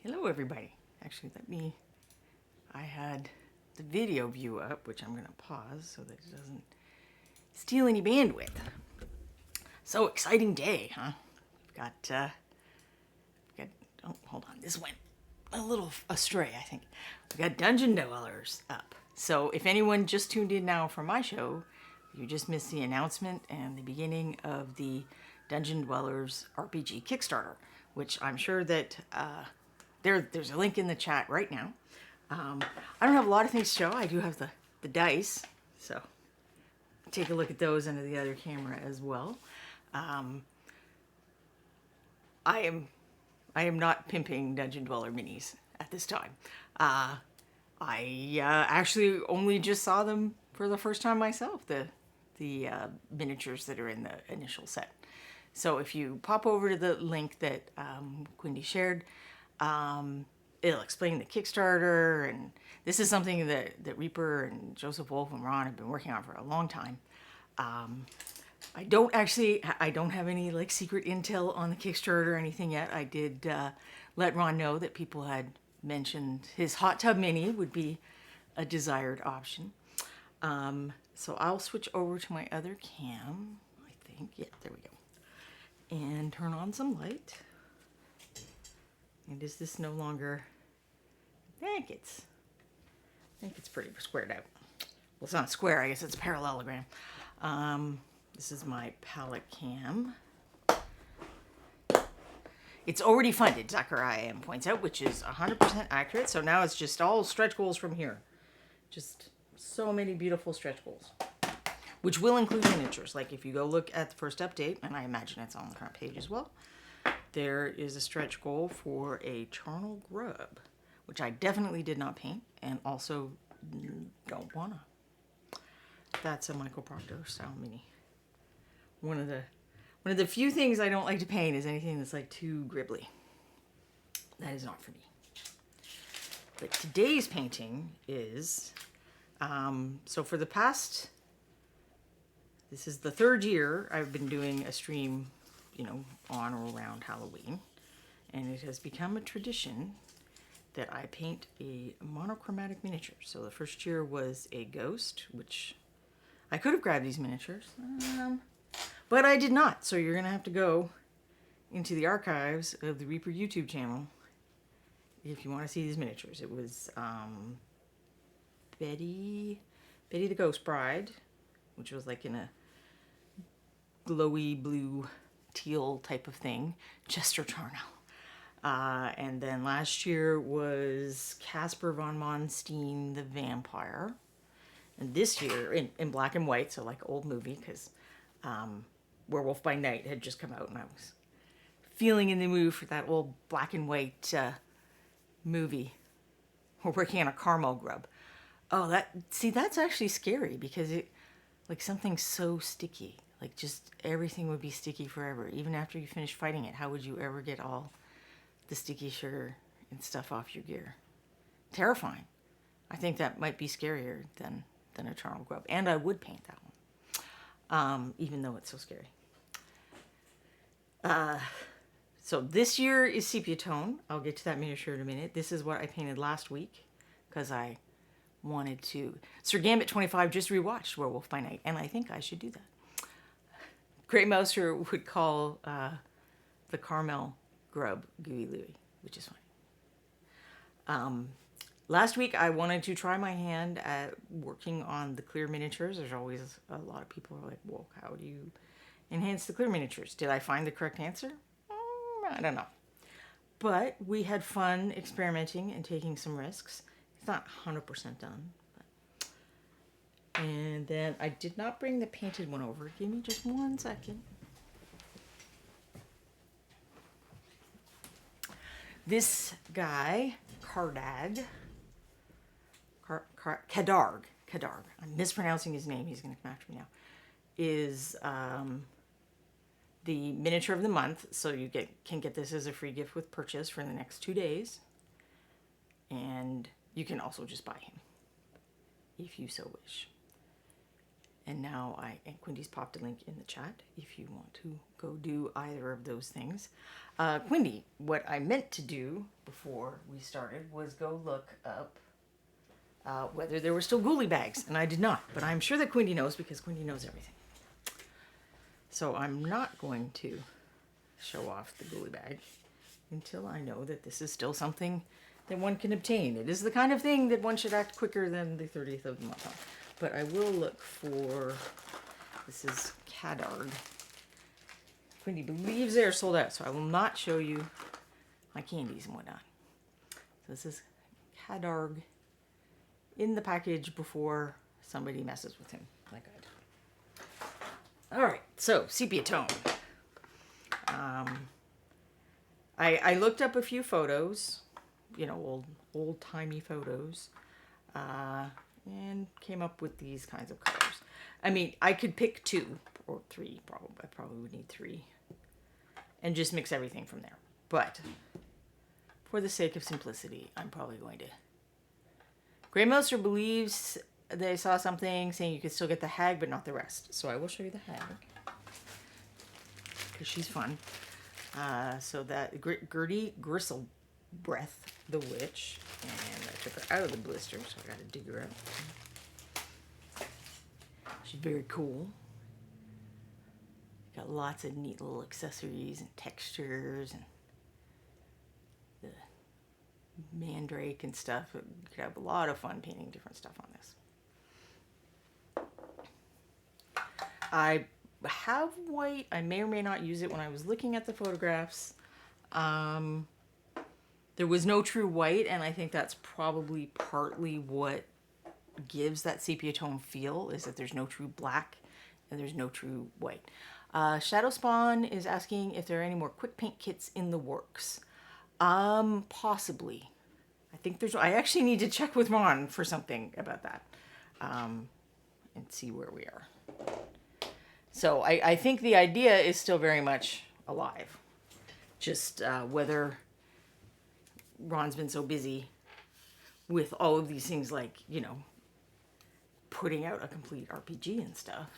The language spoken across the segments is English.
Hello everybody. Actually, I had the video view up, which I'm going to pause so that it doesn't steal any bandwidth. So exciting day, huh? Oh, hold on, this went a little astray, I think. We got Dungeon Dwellers up. So if anyone just tuned in now for my show, you just missed the announcement and the beginning of the Dungeon Dwellers RPG Kickstarter, which I'm sure that there's a link in the chat right now. I don't have a lot of things to show. I do have the dice, so take a look at those under the other camera as well. I am not pimping Dungeon Dweller minis at this time. I actually only just saw them for the first time myself, the miniatures that are in the initial set. So if you pop over to the link that Quindy shared, it'll explain the Kickstarter, and this is something that Reaper and Joseph Wolf and Ron have been working on for a long time. I don't have any like secret intel on the Kickstarter or anything yet. I did let Ron know that people had mentioned his hot tub mini would be a desired option. So I'll switch over to my other cam, I think. Yeah, there we go. And turn on some light. And is this no longer... I think it's pretty squared out. Well, it's not square, I guess it's a parallelogram. This is my palette cam. It's already funded, Zachariah points out, which is 100% accurate. So now it's just all stretch goals from here. Just so many beautiful stretch goals, which will include miniatures. Like if you go look at the first update, and I imagine it's on the front page as well, there is a stretch goal for a charnel grub, which I definitely did not paint and also don't wanna. That's a Michael Proctor style mini. One of the few things I don't like to paint is anything that's like too gribbly. That is not for me. But today's painting is, so for the past, this is the third year I've been doing a stream, on or around Halloween. And it has become a tradition that I paint a monochromatic miniature. So the first year was a ghost, which I could have grabbed these miniatures, but I did not. So you're going to have to go into the archives of the Reaper YouTube channel if you want to see these miniatures. It was Betty the Ghost Bride, which was like in a glowy blue teal type of thing, Chester Charnel. And then last year was Casper von Monstein the Vampire. And this year, in black and white, so like old movie, because Werewolf by Night had just come out, and I was feeling in the mood for that old black and white movie. We're working on a caramel grub. Oh, that's actually scary, because it, like, something's so sticky. Like, just everything would be sticky forever. Even after you finish fighting it, how would you ever get all the sticky sugar and stuff off your gear? Terrifying. I think that might be scarier than a charnel grub. And I would paint that one, even though it's so scary. So this year is sepia tone. I'll get to that miniature in a minute. This is what I painted last week because I wanted to. Sir Gambit 25 just rewatched Werewolf by Night, and I think I should do that. Grey Mouser would call the caramel grub Gooey Louie, which is fine. Last week I wanted to try my hand at working on the clear miniatures. There's always a lot of people who are like, well, how do you enhance the clear miniatures? Did I find the correct answer? I don't know. But we had fun experimenting and taking some risks. It's not 100% done. And then I did not bring the painted one over. Give me just 1 second. This guy, Kadarg. I'm mispronouncing his name. He's going to come after me now. Is the miniature of the month. So you can get this as a free gift with purchase for the next 2 days. And you can also just buy him if you so wish. And now and Quindy's popped a link in the chat if you want to go do either of those things. Quindy, what I meant to do before we started was go look up whether there were still ghoulie bags, and I did not, but I'm sure that Quindy knows because Quindy knows everything. So I'm not going to show off the ghoulie bag until I know that this is still something that one can obtain. It is the kind of thing that one should act quicker than the 30th of the month on. But I will look for, this is Cadarg. Quindy believes they are sold out, so I will not show you my candies and whatnot. So this is Cadarg in the package before somebody messes with him like I do. All right, so sepia tone. I looked up a few photos, you know, old-timey photos, and came up with these kinds of colors. I mean, I could pick 2 or 3, probably. I probably would need 3, and just mix everything from there. But for the sake of simplicity, I'm probably going to. Grey Moser believes they saw something saying you could still get the hag, but not the rest. So I will show you the hag, because she's fun. So that Gertie Gristle Breath, the witch, and I took her out of the blister, so I got to dig her out. She's very cool. Got lots of neat little accessories and textures and the mandrake and stuff. You could have a lot of fun painting different stuff on this. I have white. I may or may not use it. When I was looking at the photographs, there was no true white, and I think that's probably partly what gives that sepia tone feel, is that there's no true black and there's no true white. Shadow Spawn is asking if there are any more quick paint kits in the works. Possibly. I think there's. I actually need to check with Ron for something about that, and see where we are. So I think the idea is still very much alive. Just whether Ron's been so busy with all of these things, like, you know, putting out a complete RPG and stuff,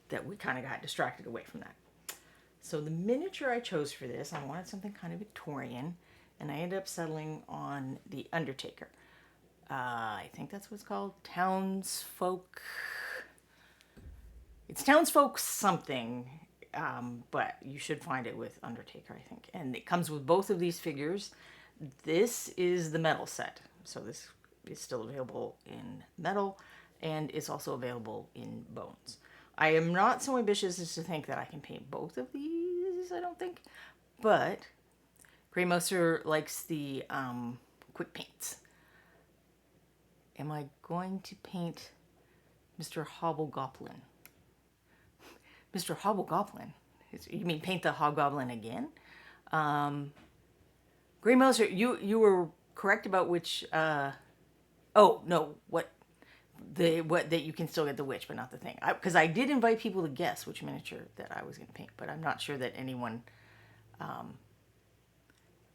that we kind of got distracted away from that. So the miniature I chose for this, I wanted something kind of Victorian, and I ended up settling on the Undertaker. I think that's what it's called. Townsfolk. It's Townsfolk something, but you should find it with Undertaker, I think. And it comes with both of these figures. This is the metal set, so this is still available in metal, and it's also available in bones. I am not so ambitious as to think that I can paint both of these, I don't think, but Grey Moser likes the quick paints. Am I going to paint Mr. Hobblegoblin? Mr. Hobblegoblin? You mean paint the Hobgoblin again? Grey Moser, you were correct about which. Oh no, what that you can still get the witch, but not the thing. Because I did invite people to guess which miniature that I was going to paint, but I'm not sure that anyone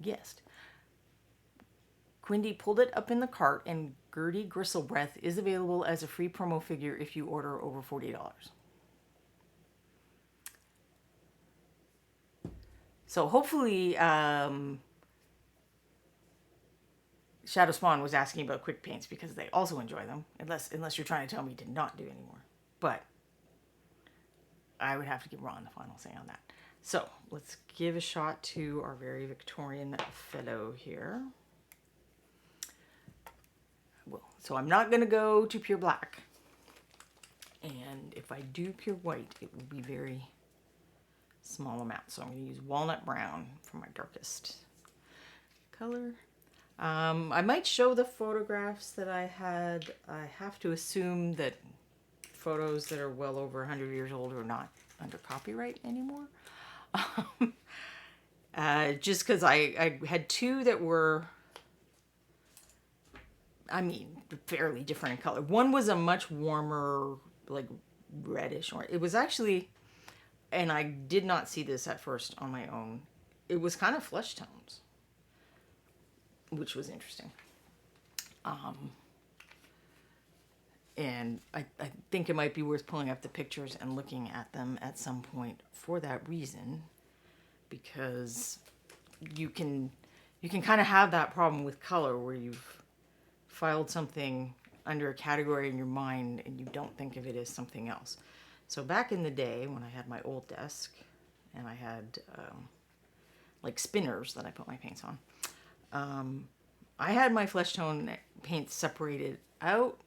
guessed. Quindy pulled it up in the cart, and Gertie Gristlebreath is available as a free promo figure if you order over $40. So hopefully, Shadow Spawn was asking about quick paints because they also enjoy them, unless you're trying to tell me to not do anymore. But I would have to give Ron the final say on that. So let's give a shot to our very Victorian fellow here. Well, so I'm not going to go to pure black. And if I do pure white, it will be very small amount. So I'm going to use walnut brown for my darkest color. I might show the photographs that I had. I have to assume that photos that are well over 100 years old are not under copyright anymore. Just because I had 2 that were, I mean, fairly different in color. One was a much warmer, like reddish orange. It was actually, and I did not see this at first on my own, it was kind of flesh tones, which was interesting. And I think it might be worth pulling up the pictures and looking at them at some point for that reason, because you can kind of have that problem with color where you've filed something under a category in your mind and you don't think of it as something else. So back in the day when I had my old desk and I had like spinners that I put my paints on, I had my flesh tone paints separated out,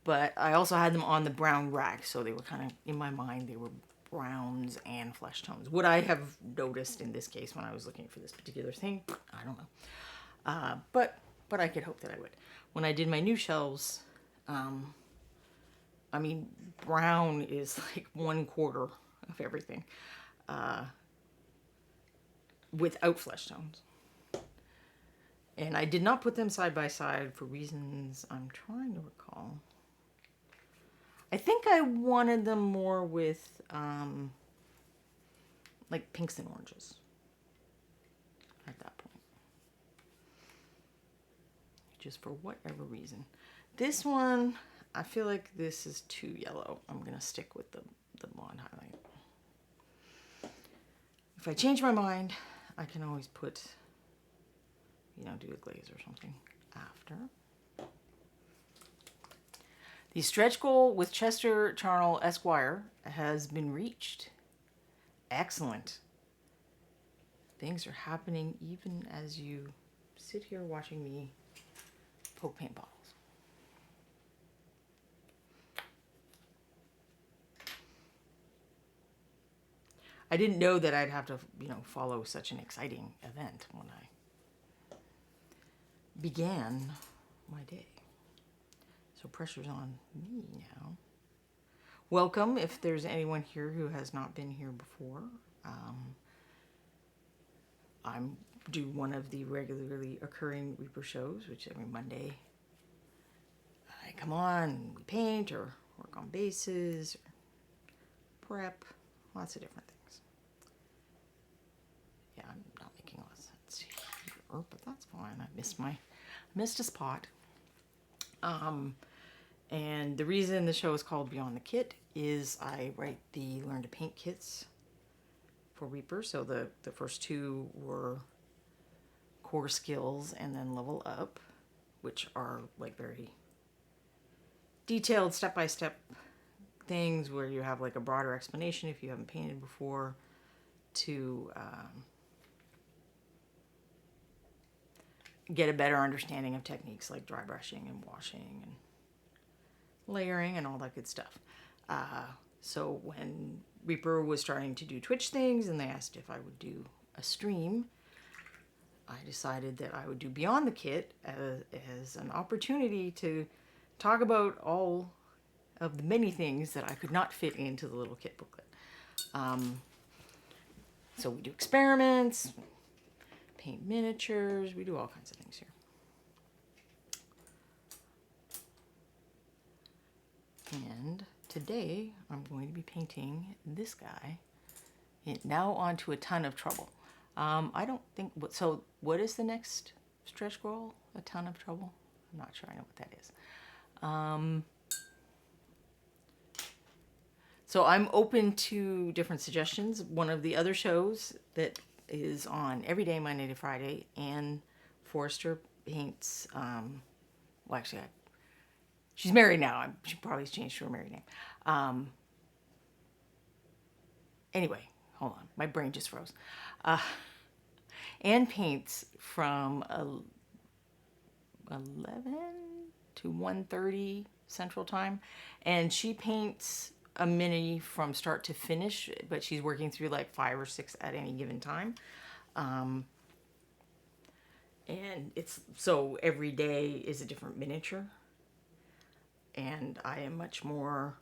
but I also had them on the brown rack, so they were kind of, in my mind, they were browns and flesh tones. Would I have noticed in this case when I was looking for this particular thing? I don't know. But I could hope that I would. When I did my new shelves, I mean, brown is like 1/4 of everything, without flesh tones. And I did not put them side by side for reasons I'm trying to recall. I think I wanted them more with like pinks and oranges at that point. Just for whatever reason. This one, I feel like this is too yellow. I'm going to stick with the blonde highlight. If I change my mind, I can always put, do a glaze or something after. The stretch goal with Chester Charnel Esquire has been reached. Excellent. Things are happening even as you sit here watching me poke paint bottles. I didn't know that I'd have to, follow such an exciting event when I began my day. So pressure's on me now. Welcome if there's anyone here who has not been here before. I do one of the regularly occurring Reaper shows, which every Monday I come on, we paint or work on bases, or prep, lots of different things. Yeah, I'm not making a lot of sense here, but that's fine. I missed a spot. And the reason the show is called Beyond the Kit is I write the Learn to Paint kits for Reaper. So the first two were core skills and then level up, which are like very detailed step-by-step things where you have like a broader explanation if you haven't painted before, to get a better understanding of techniques like dry brushing and washing and layering and all that good stuff. So when Reaper was starting to do Twitch things and they asked if I would do a stream, I decided that I would do Beyond the Kit as an opportunity to talk about all of the many things that I could not fit into the little kit booklet. So we do experiments, paint miniatures, we do all kinds of things here. And today I'm going to be painting this guy. Now on to A Ton of Trouble. I don't think, so what is the next stretch goal? A Ton of Trouble? I'm not sure I know what that is. So I'm open to different suggestions. One of the other shows that is on every day, Monday to Friday, Ann Forrester paints, well actually she's married now. She probably changed to her married name. Anyway, hold on. My brain just froze. Anne paints from 11 to 1:30 Central Time. And she paints a mini from start to finish, but she's working through like 5 or 6 at any given time. And it's, so every day is a different miniature. And I am much more,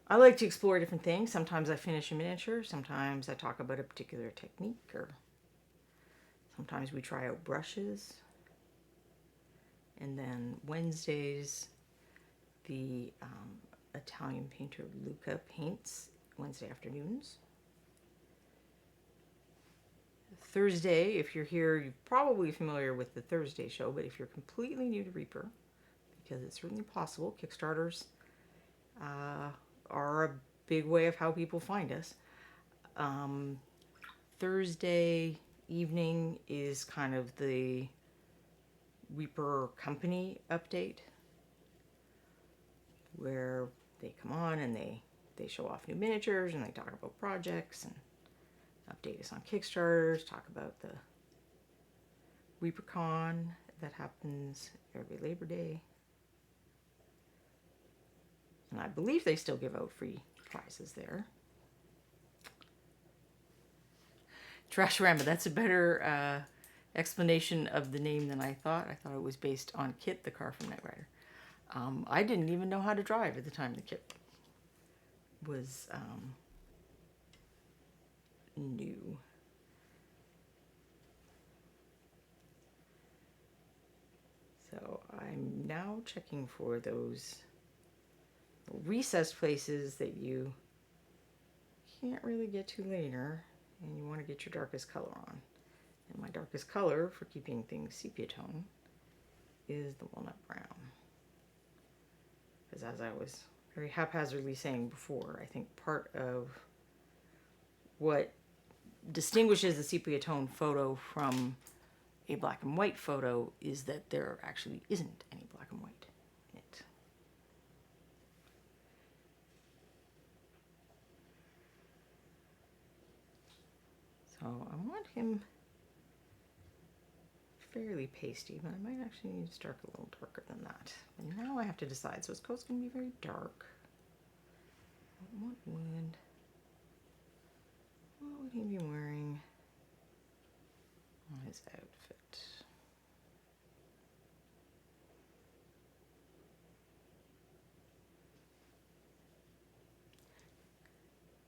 I like to explore different things. Sometimes I finish a miniature. Sometimes I talk about a particular technique, or sometimes we try out brushes. And then Wednesdays, the Italian painter Luca paints Wednesday afternoons. Thursday, if you're here, you're probably familiar with the Thursday show, but if you're completely new to Reaper, because it's certainly possible, Kickstarters are a big way of how people find us. Thursday evening is kind of the Reaper company update, where they come on and they show off new miniatures and they talk about projects and update us on Kickstarters, talk about the ReaperCon that happens every Labor Day. And I believe they still give out free prizes there. Trashorama, that's a better explanation of the name than I thought. I thought it was based on Kit, the car from Knight Rider. I didn't even know how to drive at the time the kit was new. So I'm now checking for those recessed places that you can't really get to later, and you want to get your darkest color on. And my darkest color for keeping things sepia tone is the walnut brown. Because as I was very haphazardly saying before, I think part of what distinguishes a sepia tone photo from a black and white photo is that there actually isn't any black and white in it. So I want him fairly pasty, but I might actually need to start a little darker than that. And now I have to decide. So his coat's going to be very dark. What would he be wearing on his outfit?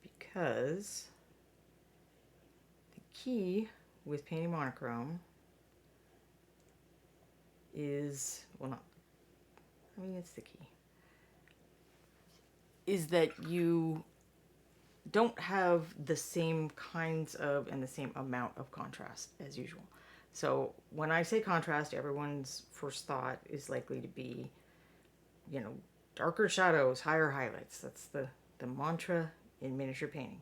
Because the key with painting monochrome is, well, not, I mean, it's the key, is that you don't have the same kinds of and the same amount of contrast as usual. So when I say contrast, everyone's first thought is likely to be, you know, darker shadows, higher highlights. That's the mantra in miniature painting.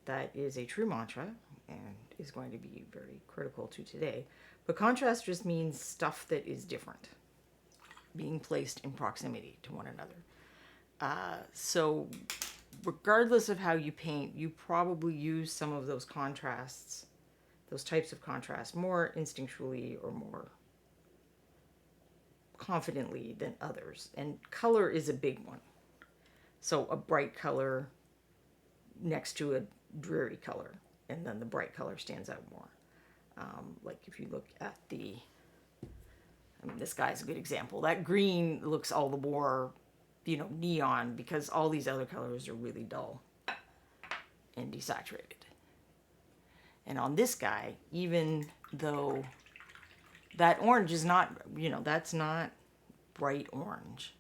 That is a true mantra and is going to be very critical to today. But contrast just means stuff that is different, being placed in proximity to one another. So regardless of how you paint, you probably use some of those contrasts, those types of contrast, more instinctually or more confidently than others. And color is a big one. So a bright color next to a dreary color, and then the bright color stands out more. Like if you look at the, I mean, this guy's a good example. That green looks all the more, you know, neon, because all these other colors are really dull and desaturated. And on this guy, even though that orange is not, you know, that's not bright orange,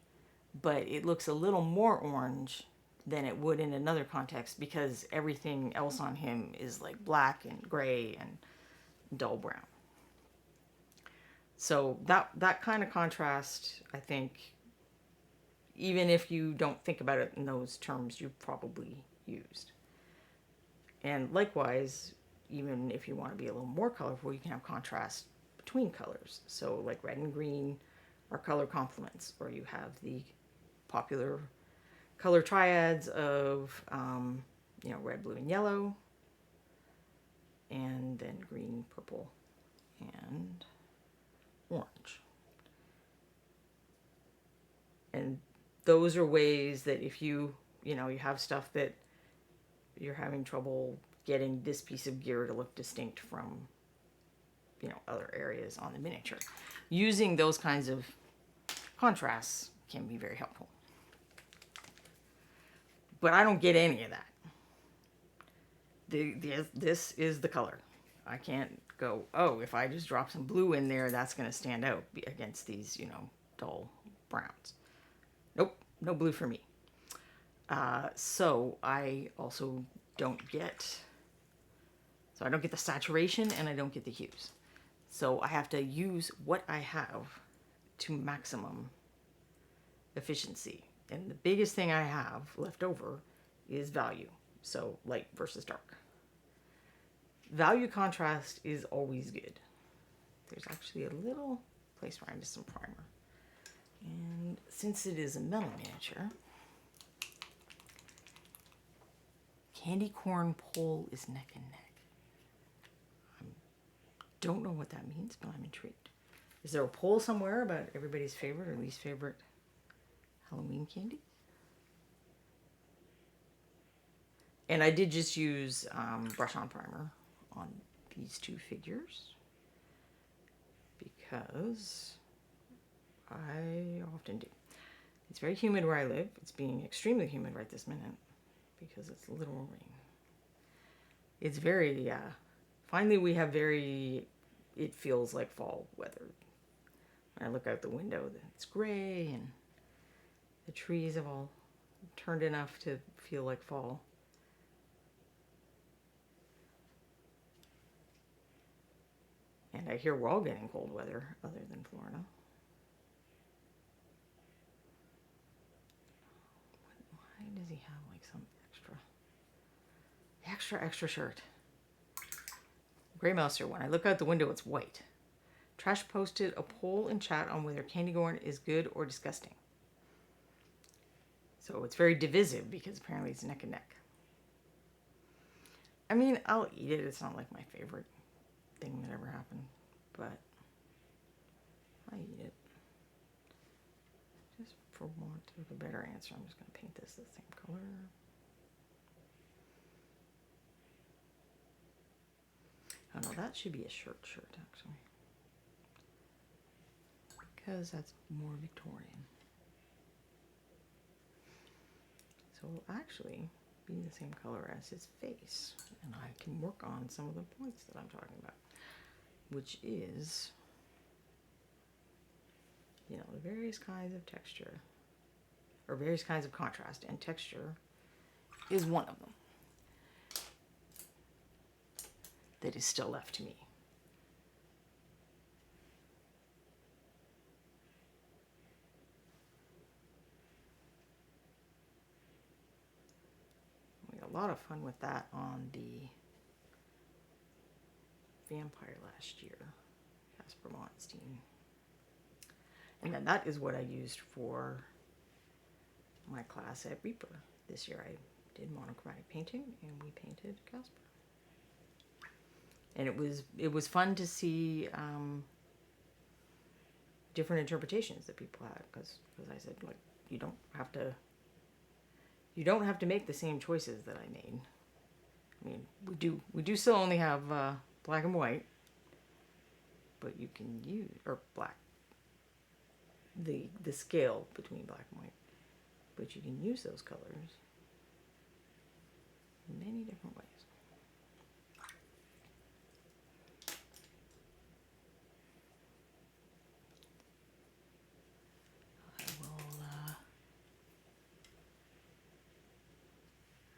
but it looks a little more orange than it would in another context, because everything else on him is like black and gray and dull brown. So that kind of contrast, I think, even if you don't think about it in those terms, you've probably used. And likewise, even if you want to be a little more colorful, you can have contrast between colors. So like red and green are color complements, or you have the popular color triads of, you know, red, blue, and yellow, and then green, purple, and orange. And those are ways that if you know, you have stuff that you're having trouble getting this piece of gear to look distinct from, you know, other areas on the miniature, using those kinds of contrasts can be very helpful. But I don't get any of that. This is the color. I can't go, oh, if I just drop some blue in there, that's going to stand out against these, you know, dull browns. Nope, no blue for me. So I also don't get So I don't get the saturation and I don't get the hues. So I have to use what I have to maximum efficiency. And the biggest thing I have left over is value. So light versus dark. Value contrast is always good. There's actually a little place where I missed some primer. And since it is a metal miniature, candy corn pole is neck and neck. I don't know what that means, but I'm intrigued. Is there a poll somewhere about everybody's favorite or least favorite Halloween candy? And I did just use brush on primer on these two figures because I often do. It's very humid where I live. It's being extremely humid right this minute because it's literal rain. It's very, finally we have very, it feels like fall weather. When I look out the window, it's gray and the trees have all turned enough to feel like fall. And I hear we're all getting cold weather other than Florida. Why does he have like some extra shirt? Gray Mouser, when I look out the window, it's white. Trash posted a poll in chat on whether candy corn is good or disgusting. So it's very divisive because apparently it's neck and neck. I mean, I'll eat it. It's not like my favorite thing that ever happened, but I eat it. Just for want of a better answer, I'm just going to paint this the same color. Oh no, that should be a shirt actually, because that's more Victorian. So it'll actually be the same color as his face, and I can work on some of the points that I'm talking about, which is, you know, the various kinds of texture, or various kinds of contrast, and texture is one of them that is still left to me. We had a lot of fun with that on the Vampire last year, Casper Monstein. And then that is what I used for my class at Reaper. This year I did monochromatic painting and we painted Casper. And it was fun to see different interpretations that people had, because I said, like, you don't have to make the same choices that I made. I mean, we do still only have black and white, but you can use, or black, the scale between black and white, but you can use those colors in many different ways.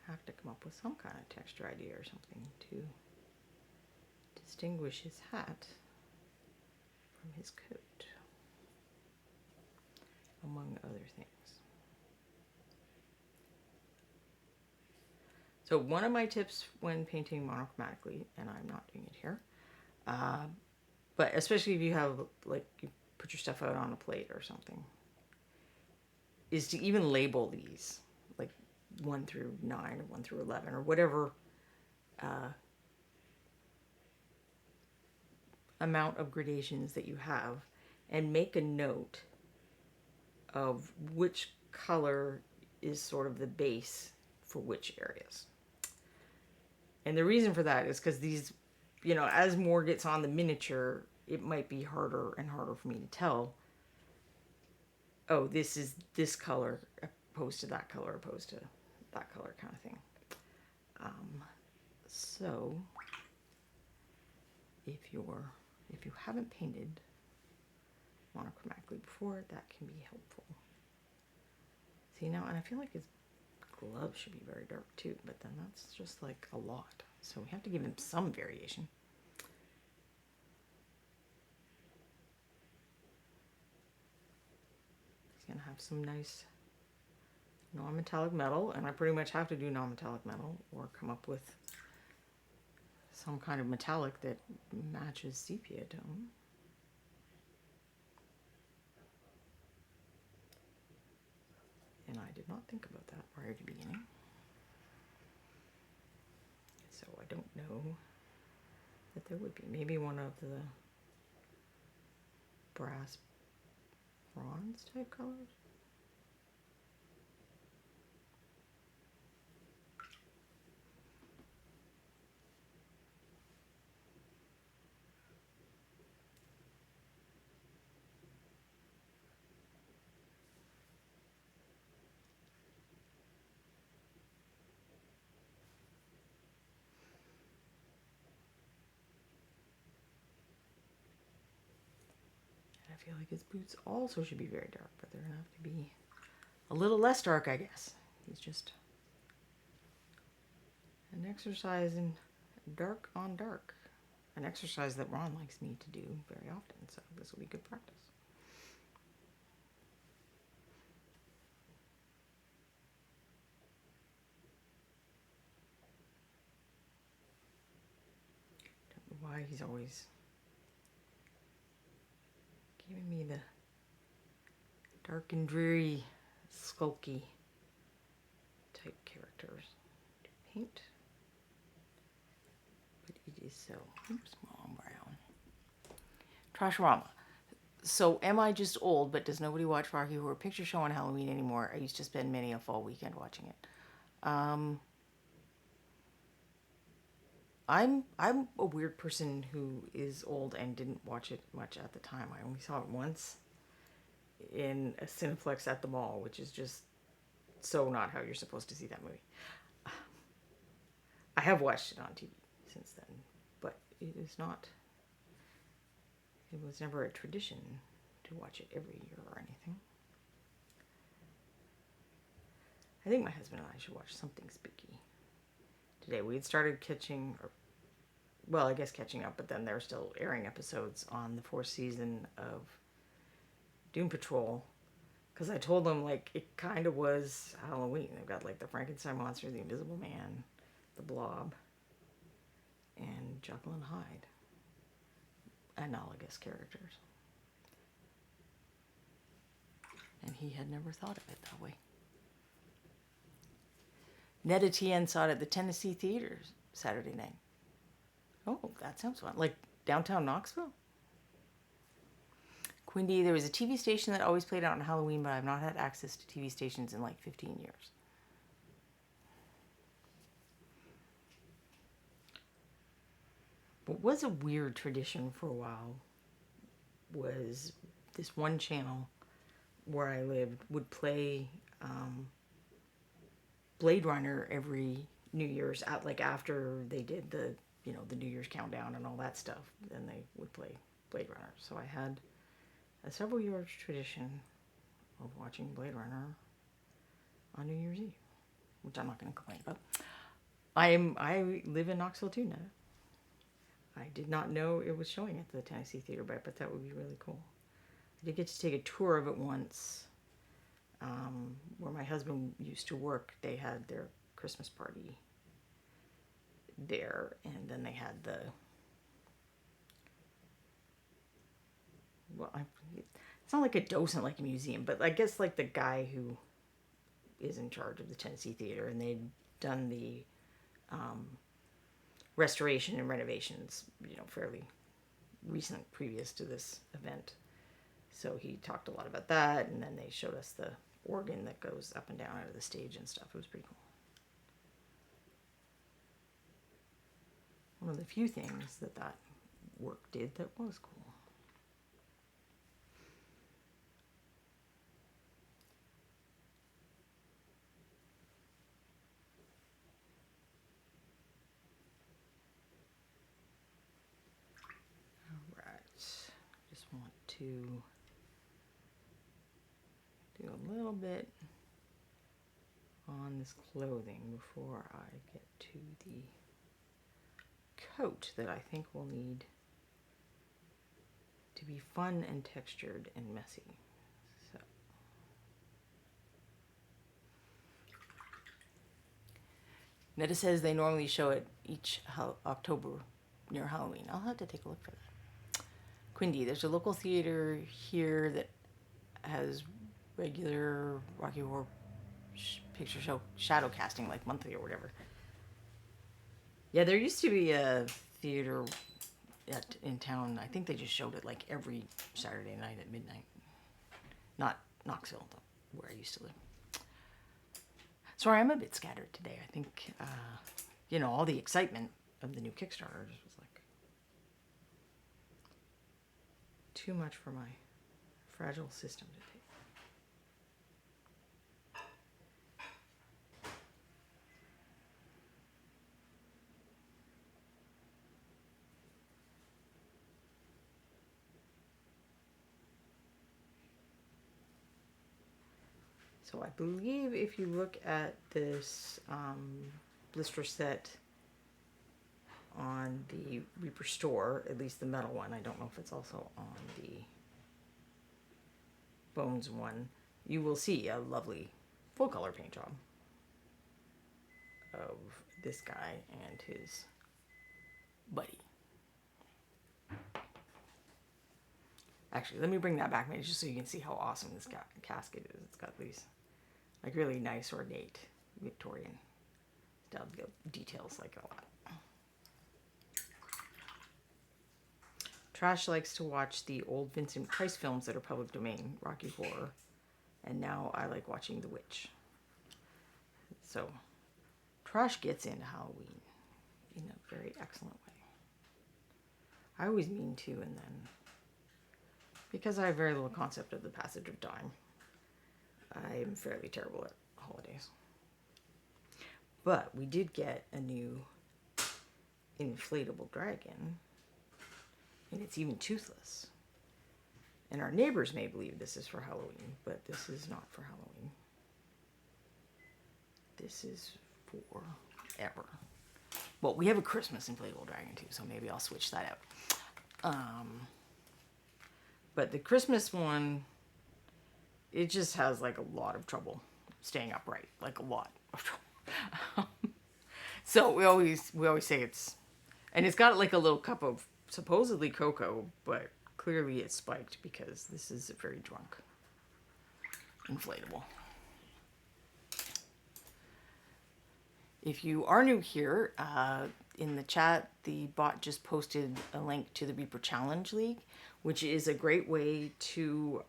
Have to come up with some kind of texture idea or something to distinguish his hat from his coat, among other things. So one of my tips when painting monochromatically, and I'm not doing it here, but especially if you have, like, you put your stuff out on a plate or something, is to even label these, like 1 through 9 or 1 through 11 or whatever amount of gradations that you have, and make a note of which color is sort of the base for which areas. And the reason for that is because these, you know, as more gets on the miniature, it might be harder and harder for me to tell, oh, this is this color opposed to that color opposed to that color, kind of thing. So if you haven't painted monochromatically before, that can be helpful. See now, and I feel like it's gloves should be very dark too, but then that's just like a lot. So we have to give him some variation. He's gonna have some nice non-metallic metal, and I pretty much have to do non-metallic metal or come up with some kind of metallic that matches sepia tone. And I did not think about that prior to beginning. So I don't know that there would be. Maybe one of the brass bronze type colors. I feel like his boots also should be very dark, but they're gonna have to be a little less dark, I guess. He's just an exercise in dark on dark. An exercise that Ron likes me to do very often, so this will be good practice. Don't know why he's always giving me the dark and dreary, skulky type characters to paint. But it is so. Oops, wrong brown. Trasharama. So am I just old, but does nobody watch Rocky Horror Picture Show on Halloween anymore? I used to spend many a fall weekend watching it. I'm a weird person who is old and didn't watch it much at the time. I only saw it once in a Cineplex at the mall, which is just so not how you're supposed to see that movie. I have watched it on TV since then, but it is not. It was never a tradition to watch it every year or anything. I think my husband and I should watch something spooky today. We had started catching up, but then they're still airing episodes on the 4th season of Doom Patrol. Because I told them, like, it kind of was Halloween. They've got, like, the Frankenstein monster, the Invisible Man, the Blob, and Jekyll and Hyde. Analogous characters. And he had never thought of it that way. Ned Etienne saw it at the Tennessee Theaters Saturday night. Oh, that sounds fun. Like downtown Knoxville? Quindy, there was a TV station that always played out on Halloween, but I've not had access to TV stations in like 15 years. What was a weird tradition for a while was this one channel where I lived would play Blade Runner every New Year's, after they did the New Year's countdown and all that stuff. Then they would play Blade Runner. So I had a several years tradition of watching Blade Runner on New Year's Eve, which I'm not going to complain about. I live in Knoxville too now. I did not know it was showing at the Tennessee Theater, but I bet that would be really cool. I did get to take a tour of it once, where my husband used to work. They had their Christmas party there, and then they had it's not like a docent, like a museum, but I guess like the guy who is in charge of the Tennessee Theater, and they'd done the restoration and renovations, fairly recent previous to this event. So he talked a lot about that, and then they showed us the organ that goes up and down out of the stage and stuff. It was pretty cool. One of the few things that work did that was cool. Just want to do a little bit on this clothing before I get to the coat that I think will need to be fun and textured and messy. So Netta says they normally show it each October near Halloween. I'll have to take a look for that. Quindy, there's a local theater here that has regular Rocky Horror Picture Show shadow casting, like monthly or whatever. Yeah, there used to be a theater in town. I think they just showed it like every Saturday night at midnight. Not Knoxville, where I used to live. Sorry, I'm a bit scattered today. I think, you know, all the excitement of the new Kickstarter just was like too much for my fragile system to take. So I believe if you look at this blister set on the Reaper store, at least the metal one, I don't know if it's also on the Bones one, you will see a lovely full color paint job of this guy and his buddy. Actually, let me bring that back maybe just so you can see how awesome this casket is. It's got these like really nice ornate Victorian style details like a lot. Trash likes to watch the old Vincent Price films that are public domain, Rocky Horror, and now I like watching The Witch. So Trash gets into Halloween in a very excellent way. I always mean to, and then because I have very little concept of the passage of time, I'm fairly terrible at holidays. But we did get a new inflatable dragon, and it's even toothless. And our neighbors may believe this is for Halloween, but this is not for Halloween. This is for ever. Well, we have a Christmas inflatable dragon too, so maybe I'll switch that out. But the Christmas one, it just has like a lot of trouble staying upright, like a lot of trouble. So we always say and it's got like a little cup of supposedly cocoa, but clearly it's spiked because this is a very drunk inflatable. If you are new here, in the chat, the bot just posted a link to the Reaper Challenge League, which is a great way to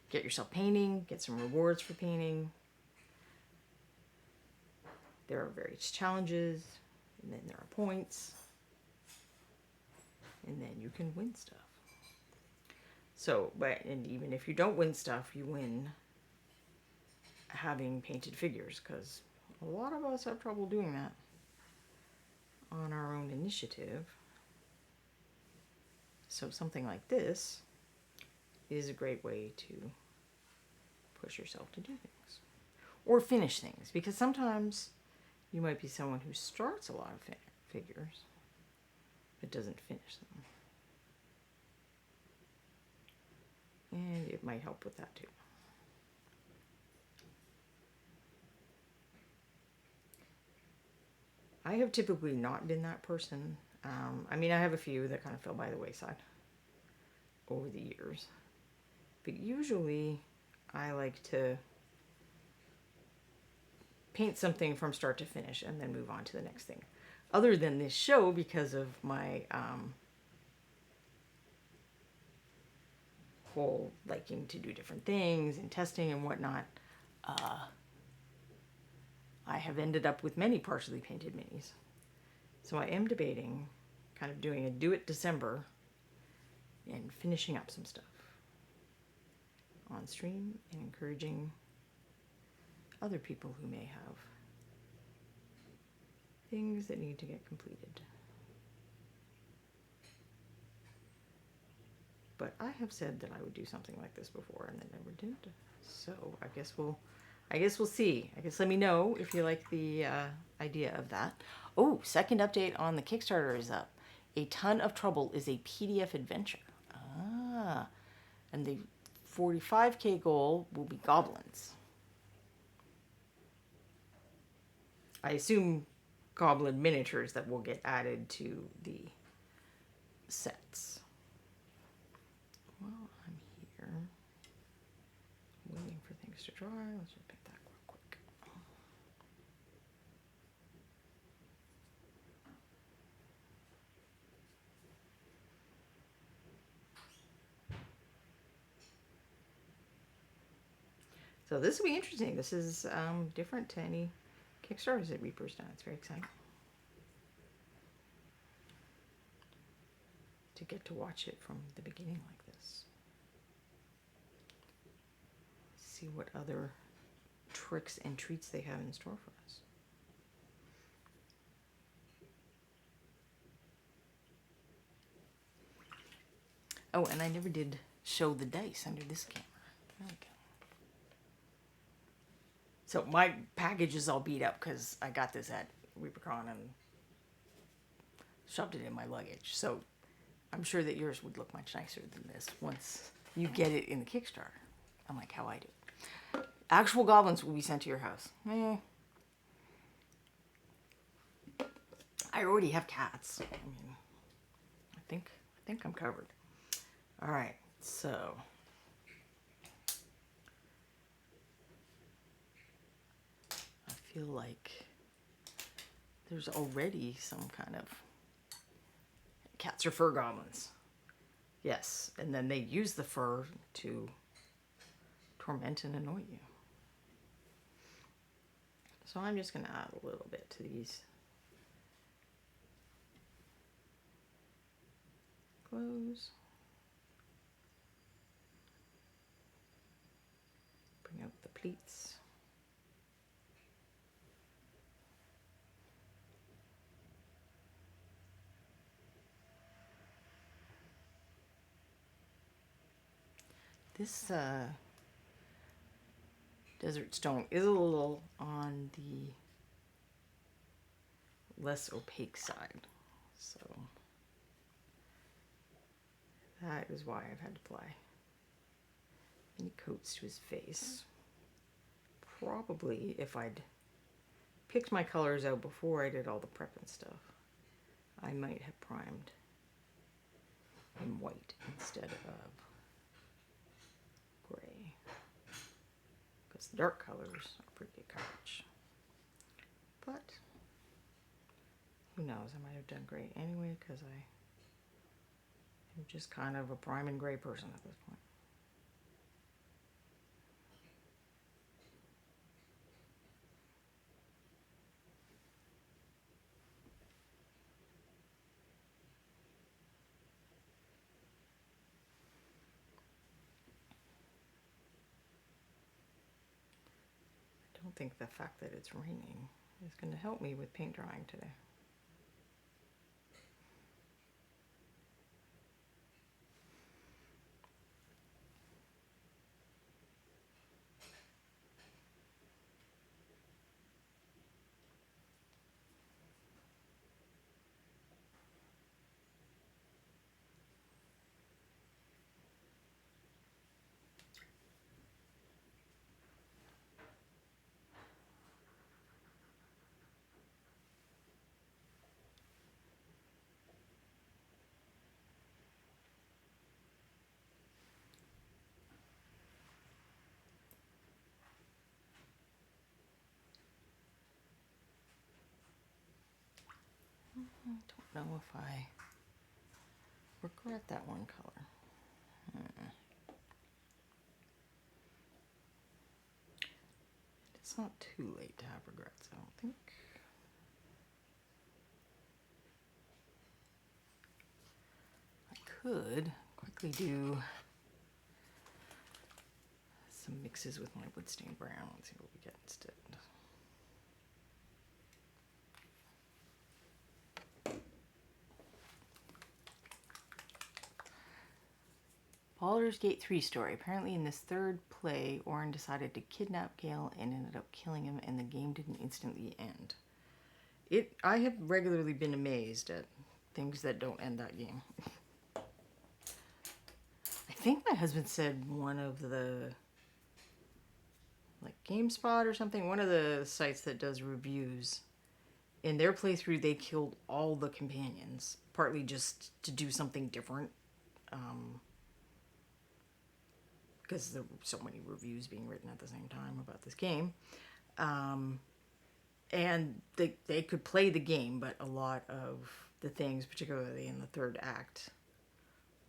get yourself painting, get some rewards for painting. There are various challenges, and then there are points, and then you can win stuff. So, and even if you don't win stuff, you win having painted figures, because a lot of us have trouble doing that on our own initiative. So something like this is a great way to push yourself to do things. Or finish things, because sometimes you might be someone who starts a lot of figures, but doesn't finish them. And it might help with that too. I have typically not been that person. I mean, I have a few that kind of fell by the wayside over the years. But usually, I like to paint something from start to finish and then move on to the next thing. Other than this show, because of my whole liking to do different things and testing and whatnot, I have ended up with many partially painted minis. So I am debating kind of doing a do it December and finishing up some stuff on stream and encouraging other people who may have things that need to get completed. But I have said that I would do something like this before and then never did. So I guess we'll I guess we'll see. I guess let me know if you like the idea of that. Oh, second update on the Kickstarter is up. A Ton of Trouble is a PDF adventure. Ah, and the 45K goal will be goblins. I assume goblin miniatures that will get added to the sets. Well, I'm here waiting for things to dry. Let's just pick that real quick. So this will be interesting. This is different to any Kickstarters that Reaper's done. It's very exciting to get to watch it from the beginning like this. See what other tricks and treats they have in store for us. Oh, and I never did show the dice under this camera. There we go. So my package is all beat up because I got this at ReaperCon and shoved it in my luggage. So I'm sure that yours would look much nicer than this once you get it in the Kickstarter. Unlike how I do. Actual goblins will be sent to your house. I already have cats. I mean, I think I'm covered. All right, so I feel like there's already some kind of cats are fur goblins. Yes, and then they use the fur to torment and annoy you. So I'm just going to add a little bit to these clothes. Bring out the pleats. This desert stone is a little on the less opaque side, so that is why I've had to apply any coats to his face. Probably if I'd picked my colors out before I did all the prep and stuff, I might have primed in white instead of gray, because the dark colors are pretty good coverage. But who knows, I might have done gray anyway, because I'm just kind of a prime and gray person at this point. I don't think the fact that it's raining is going to help me with paint drying today. I don't know if I regret that one color. It's not too late to have regrets, I don't think. I could quickly do some mixes with my wood stain brown and see what we get instead. Baldur's Gate 3 story. Apparently in this third play, Orin decided to kidnap Gale and ended up killing him, and the game didn't instantly end. I have regularly been amazed at things that don't end that game. I think my husband said one of the, like GameSpot or something, one of the sites that does reviews, in their playthrough they killed all the companions, partly just to do something different. Because there were so many reviews being written at the same time about this game. And they could play the game, but a lot of the things, particularly in the third act,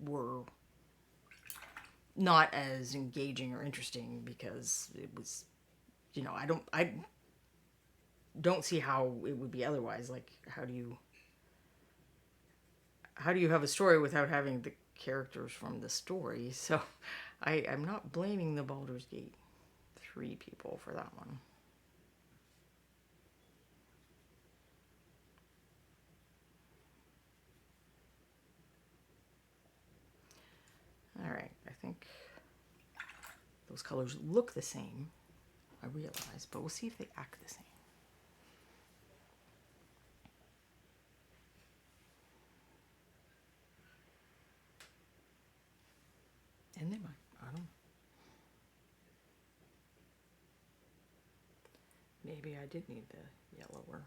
were not as engaging or interesting because it was, I don't see how it would be otherwise. Like, how do you have a story without having the characters from the story? So I'm not blaming the Baldur's Gate 3 people for that one. Alright, I think those colors look the same, I realize, but we'll see if they act the same. And they might, I don't know. Maybe I did need the yellower.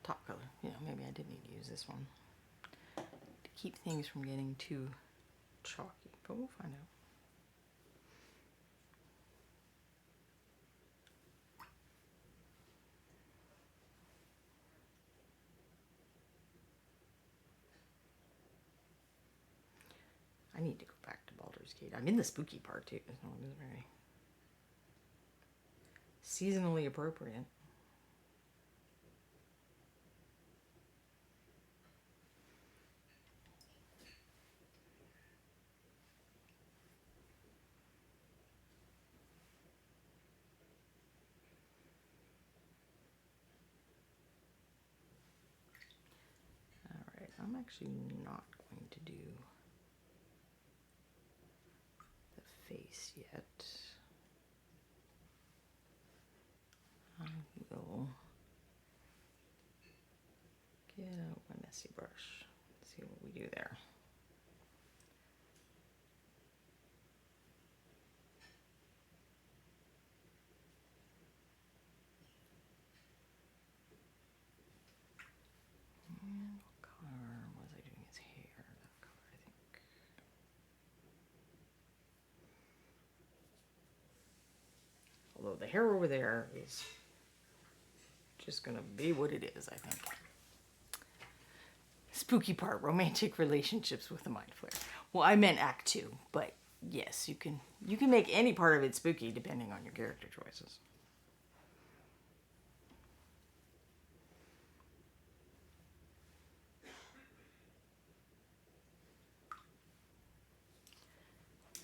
Top color. Maybe I did need to use this one to keep things from getting too chalky, but we'll find out. I need to go back to Baldur's Gate. I'm in the spooky part too, so it is very seasonally appropriate. Alright, I'm actually not going to do the face yet. I will get out my messy brush. See what we do there. And what color was I doing his hair? That color, I think. Although the hair over there is just gonna be what it is, I think. Spooky part, romantic relationships with the Mind Flayer. Well, I meant Act 2, but yes, you can make any part of it spooky depending on your character choices.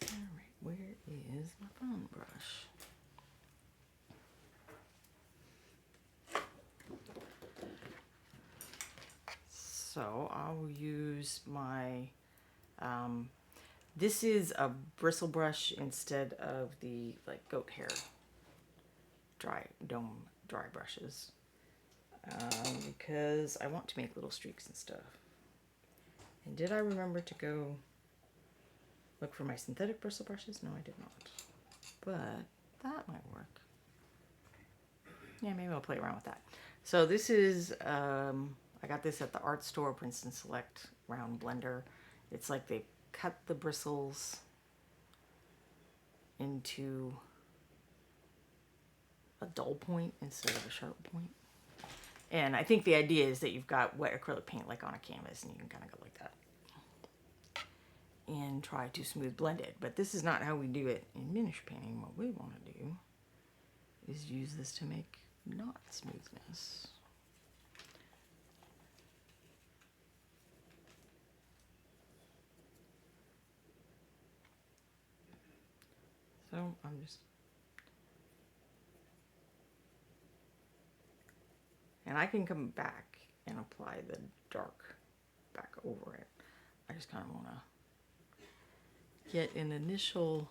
Alright, where is my phone brush? So I'll use my, this is a bristle brush instead of the like goat hair dome dry brushes, because I want to make little streaks and stuff. And did I remember to go look for my synthetic bristle brushes? No, I did not, but that might work. Yeah, maybe I'll play around with that. So this is, I got this at the art store, Princeton Select round blender. It's like they cut the bristles into a dull point instead of a sharp point. And I think the idea is that you've got wet acrylic paint like on a canvas, and you can kind of go like that and try to smooth blend it. But this is not how we do it in miniature painting. What we want to do is use this to make knot smoothness. So I'm just, and I can come back and apply the dark back over it. I just kind of want to get an initial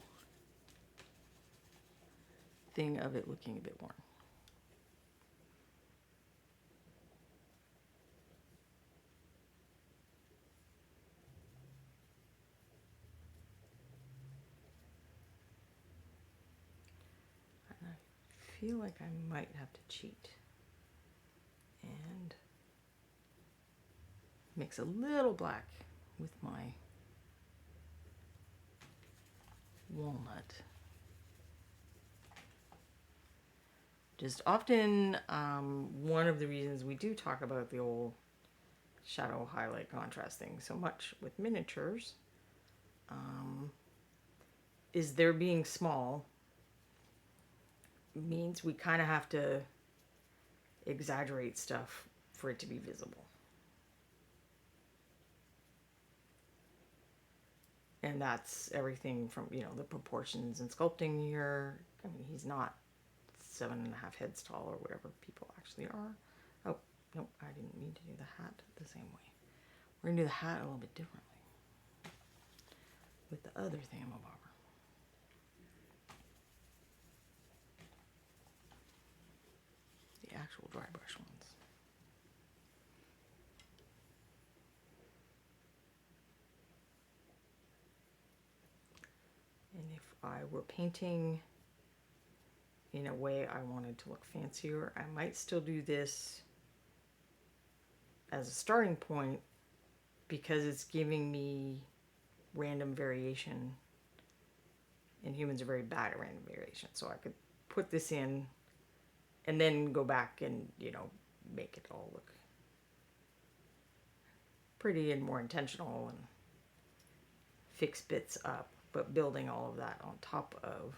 thing of it looking a bit worn. And I feel like I might have to cheat and mix a little black with my walnut. Just often, one of the reasons we do talk about the old shadow highlight contrast thing so much with miniatures is their being small means we kind of have to exaggerate stuff for it to be visible. And that's everything from, you know, the proportions and sculpting here. I mean, he's not 7.5 heads tall or whatever people actually are. Oh, nope, I didn't mean to do the hat the same way. We're going to do the hat a little bit differently with the other thingamabobber. The actual dry brush ones. And if I were painting in a way I wanted to look fancier, I might still do this as a starting point because it's giving me random variation, and humans are very bad at random variation. So I could put this in and then go back and, you know, make it all look pretty and more intentional and fix bits up, but building all of that on top of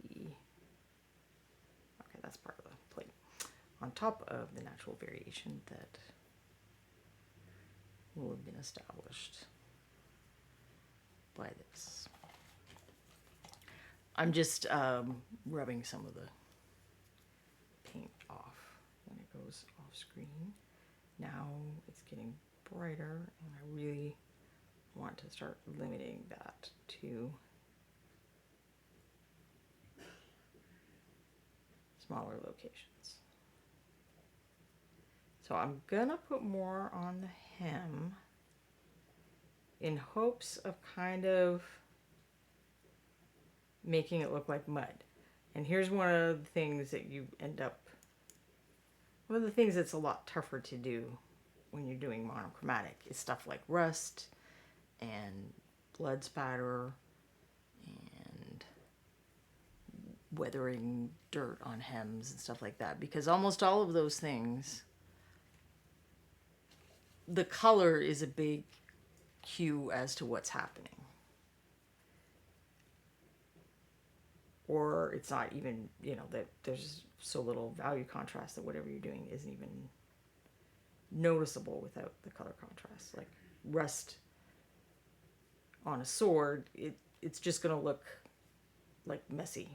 the, okay, that's part of the plate, on top of the natural variation that will have been established by this. I'm just rubbing some of the paint off when it goes off screen. Now it's getting brighter, and I really want to start limiting that to smaller locations. So I'm gonna put more on the hem in hopes of kind of making it look like mud. And here's one of the things that you end up, one of the things that's a lot tougher to do when you're doing monochromatic is stuff like rust and blood spatter and weathering dirt on hems and stuff like that, because almost all of those things, the color is a big cue as to what's happening. Or it's not even, you know, that there's so little value contrast that whatever you're doing isn't even noticeable without the color contrast. Like rust on a sword, it's just going to look like messiness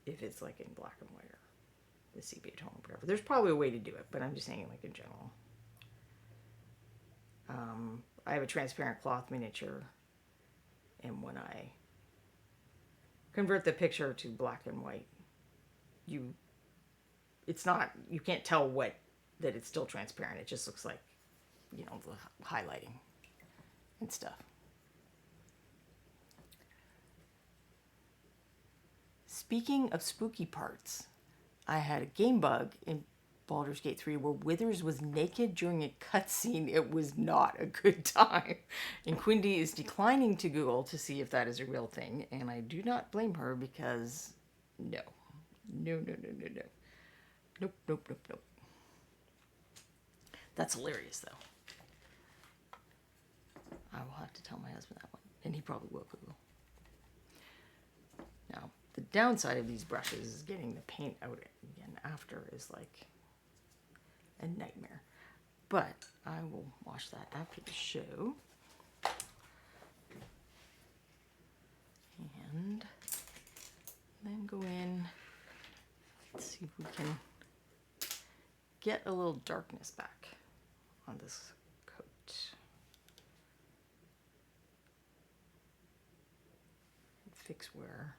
if it's like in black and white or the sepia tone or whatever. There's probably a way to do it, but I'm just saying, like, in general. I have a transparent cloth miniature, and when I convert the picture to black and white, it's not, you can't tell that it's still transparent. It just looks like, you know, the highlighting and stuff. Speaking of spooky parts, I had a game bug in Baldur's Gate 3 where Withers was naked during a cutscene. It was not a good time. And Quindy is declining to Google to see if that is a real thing. And I do not blame her because no. No. Nope. That's hilarious, though. I will have to tell my husband that one. And he probably will Google. Now, the downside of these brushes is getting the paint out again after is like a nightmare. But I will wash that after the show. And And then go in, let's see if we can get a little darkness back on this coat. Fix where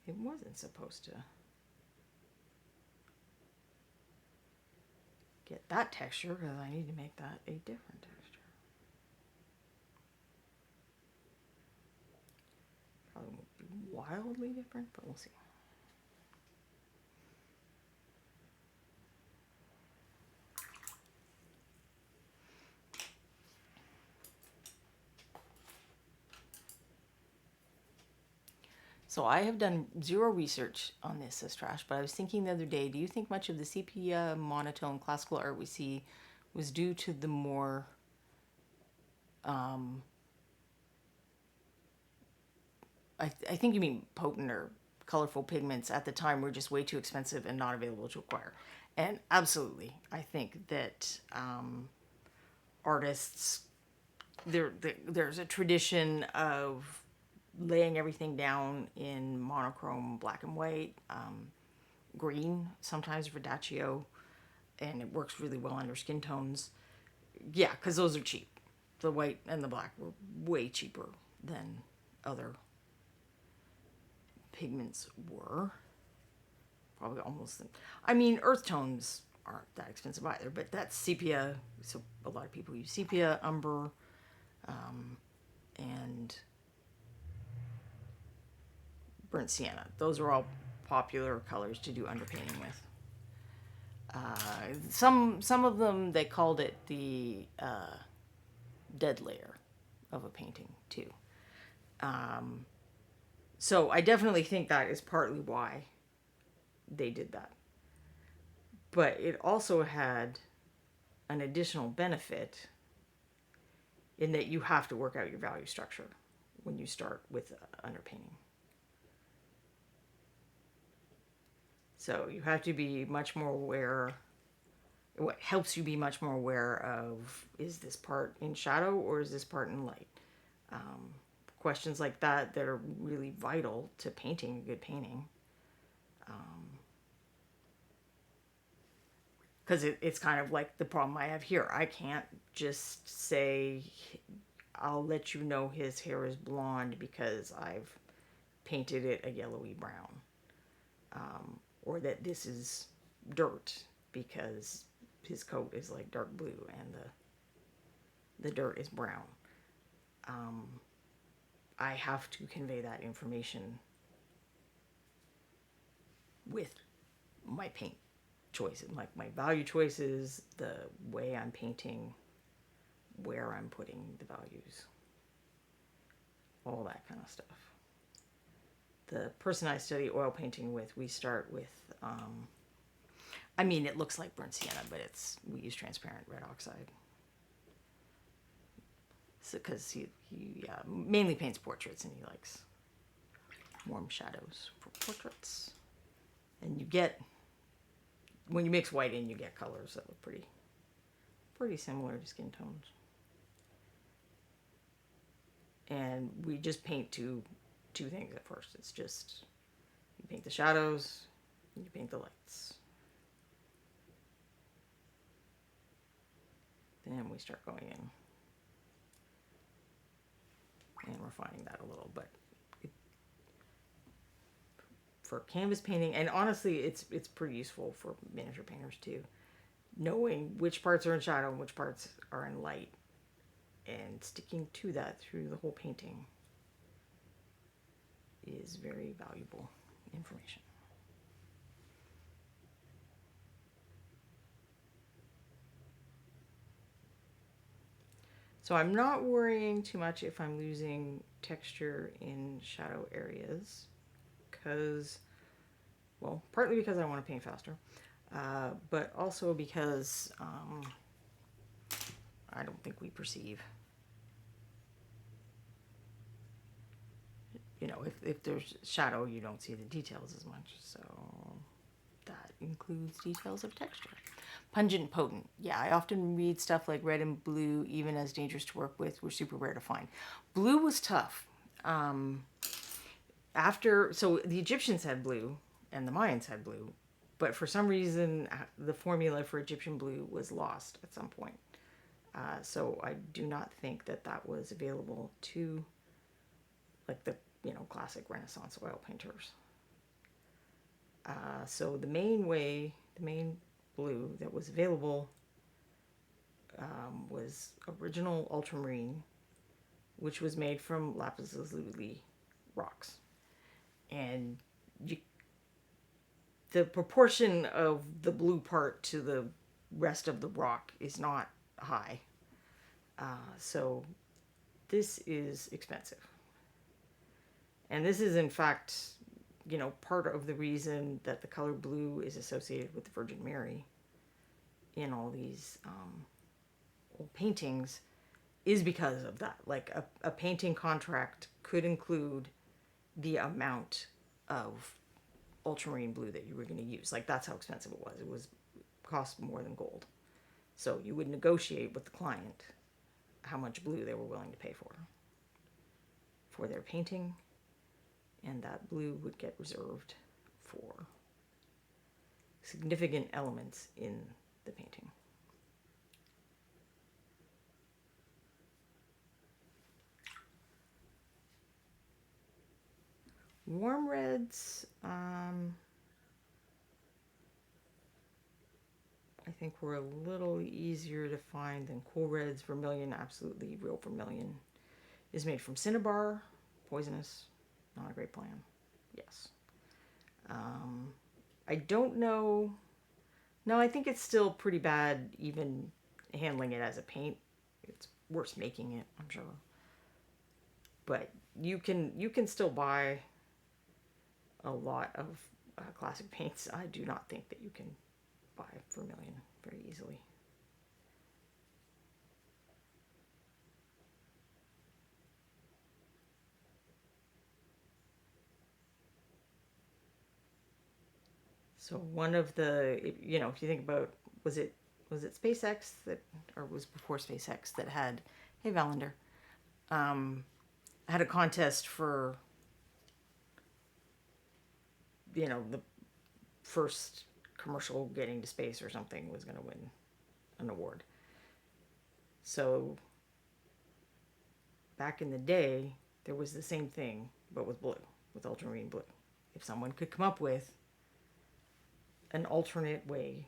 it wasn't supposed to get that texture, because I need to make that a different texture. Probably won't be wildly different, but we'll see. So I have done zero research on this, says Trash, but I was thinking the other day, do you think much of the sepia monotone classical art we see was due to the more I think you mean potent or colorful pigments at the time were just way too expensive and not available to acquire. And absolutely, I think that artists, there's a tradition of laying everything down in monochrome, black and white, green, sometimes verdaccio, and it works really well under skin tones. Yeah, because those are cheap. The white and the black were way cheaper than other pigments were. Probably almost. I mean, earth tones aren't that expensive either, but that's sepia. So a lot of people use sepia, umber, and burnt sienna. Those are all popular colors to do underpainting with. Some of them, they called it the dead layer of a painting too. So I definitely think that is partly why they did that. But it also had an additional benefit in that you have to work out your value structure when you start with underpainting. So you have to be much more aware. What helps you be much more aware of, is this part in shadow or is this part in light? Questions like that are really vital to painting a good painting. Because it's kind of like the problem I have here. I can't just say, I'll let you know his hair is blonde because I've painted it a yellowy brown. Or that this is dirt because his coat is like dark blue and the dirt is brown. I have to convey that information with my paint choices, like my value choices, the way I'm painting, where I'm putting the values, all that kind of stuff. The person I study oil painting with, we start with, I mean, it looks like burnt sienna, but we use transparent red oxide. So, because he mainly paints portraits and he likes warm shadows for portraits. And you get, when you mix white in, you get colors that look pretty similar to skin tones. And we just paint two things at first. It's just, you paint the shadows and you paint the lights. Then we start going in and refining that a little. But for canvas painting, and honestly, it's pretty useful for miniature painters too, knowing which parts are in shadow and which parts are in light, and sticking to that through the whole painting is very valuable information. So I'm not worrying too much if I'm losing texture in shadow areas, because, well, partly because I want to paint faster, but also because I don't think we perceive, you know, if there's shadow, you don't see the details as much, so that includes details of texture. Pungent and potent. Yeah, I often read stuff like red and blue, even as dangerous to work with, were super rare to find. Blue was tough. So the Egyptians had blue and the Mayans had blue, but for some reason the formula for Egyptian blue was lost at some point. So I do not think that that was available to like the classic Renaissance oil painters. So the main blue that was available was original ultramarine, which was made from lapis lazuli rocks. And the proportion of the blue part to the rest of the rock is not high. So this is expensive. And this is, in fact, part of the reason that the color blue is associated with the Virgin Mary in all these old paintings is because of that. Like a painting contract could include the amount of ultramarine blue that you were going to use. Like that's how expensive it was. It was cost more than gold. So you would negotiate with the client how much blue they were willing to pay for their painting, and that blue would get reserved for significant elements in the painting. Warm reds, I think were a little easier to find than cool reds. Vermilion, absolutely real vermilion, is made from cinnabar, poisonous, not a great plan. Yes. I don't know. No, I think it's still pretty bad even handling it as a paint. It's worse making it, I'm sure. But you can still buy a lot of classic paints. I do not think that you can buy vermilion very easily. So one of the, if you think about, was it SpaceX that, or was before SpaceX that had, hey Valander, had a contest for, the first commercial getting to space or something was going to win an award. So back in the day, there was the same thing, but with blue, with ultramarine blue. If someone could come up with an alternate way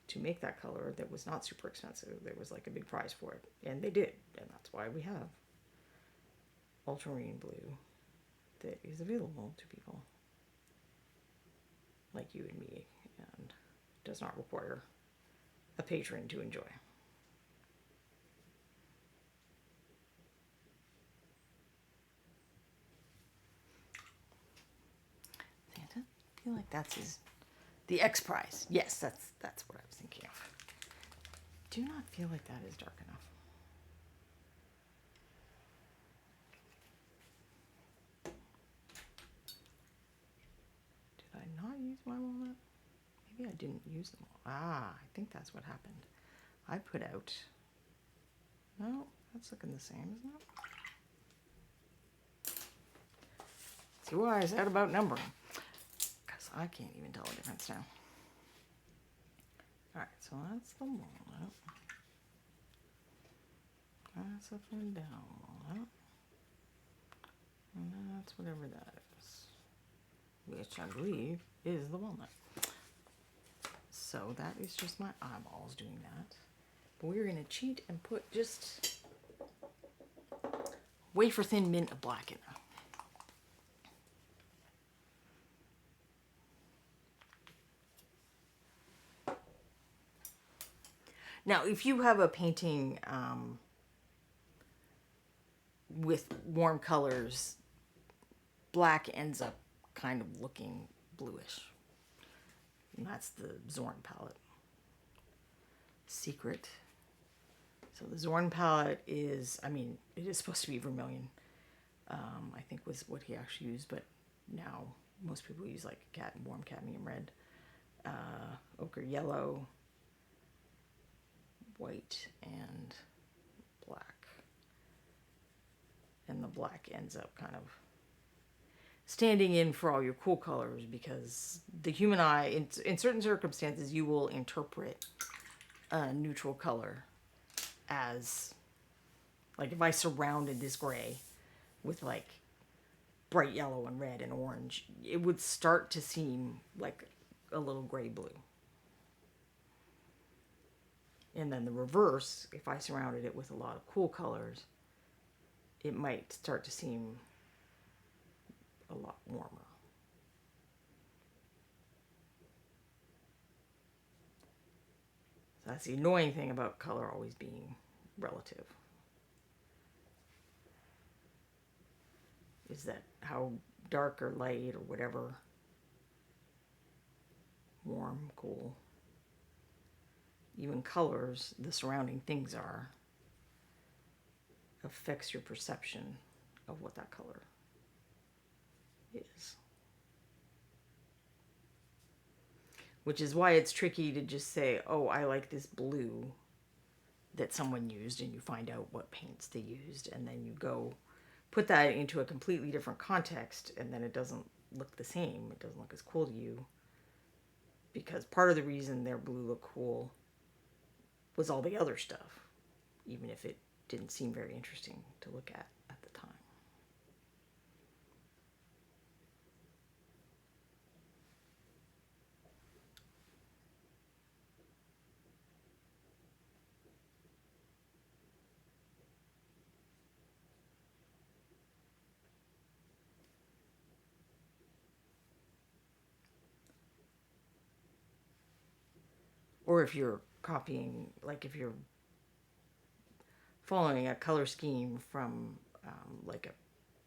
to make that color that was not super expensive, there was like a big prize for it. And they did. And that's why we have ultramarine blue that is available to people like you and me, and does not require a patron to enjoy. Santa? I feel like that's the X Prize. Yes, that's what I was thinking of. Do not feel like that is dark enough. Did I not use my walnut? Maybe I didn't use them all. I think that's what happened. I put out... No, that's looking the same, isn't it? See why I said about numbering. Because I can't even tell the difference now. Alright, so that's the walnut. That's up and down walnut. And that's whatever that is. Which I believe is the walnut. So that is just my eyeballs doing that. But we're going to cheat and put just wafer thin mint of black in there. Now, if you have a painting with warm colors, black ends up kind of looking bluish. And that's the Zorn palette. Secret. So the Zorn palette is, it is supposed to be vermilion. I think was what he actually used, but now most people use like warm cadmium red, ochre yellow, white, and black. And the black ends up kind of standing in for all your cool colors, because the human eye, in certain circumstances, you will interpret a neutral color as, like, if I surrounded this gray with like bright yellow and red and orange, it would start to seem like a little gray blue. And then the reverse, if I surrounded it with a lot of cool colors, it might start to seem a lot warmer. So that's the annoying thing about color always being relative. Is that how dark or light or whatever, warm, cool, even colors, the surrounding things are, affects your perception of what that color is. Which is why it's tricky to just say, oh, I like this blue that someone used, and you find out what paints they used, and then you go put that into a completely different context, and then it doesn't look the same. It doesn't look as cool to you, because part of the reason their blue looked cool was all the other stuff, even if it didn't seem very interesting to look at the time. Or if you're copying, like if you're following a color scheme from like a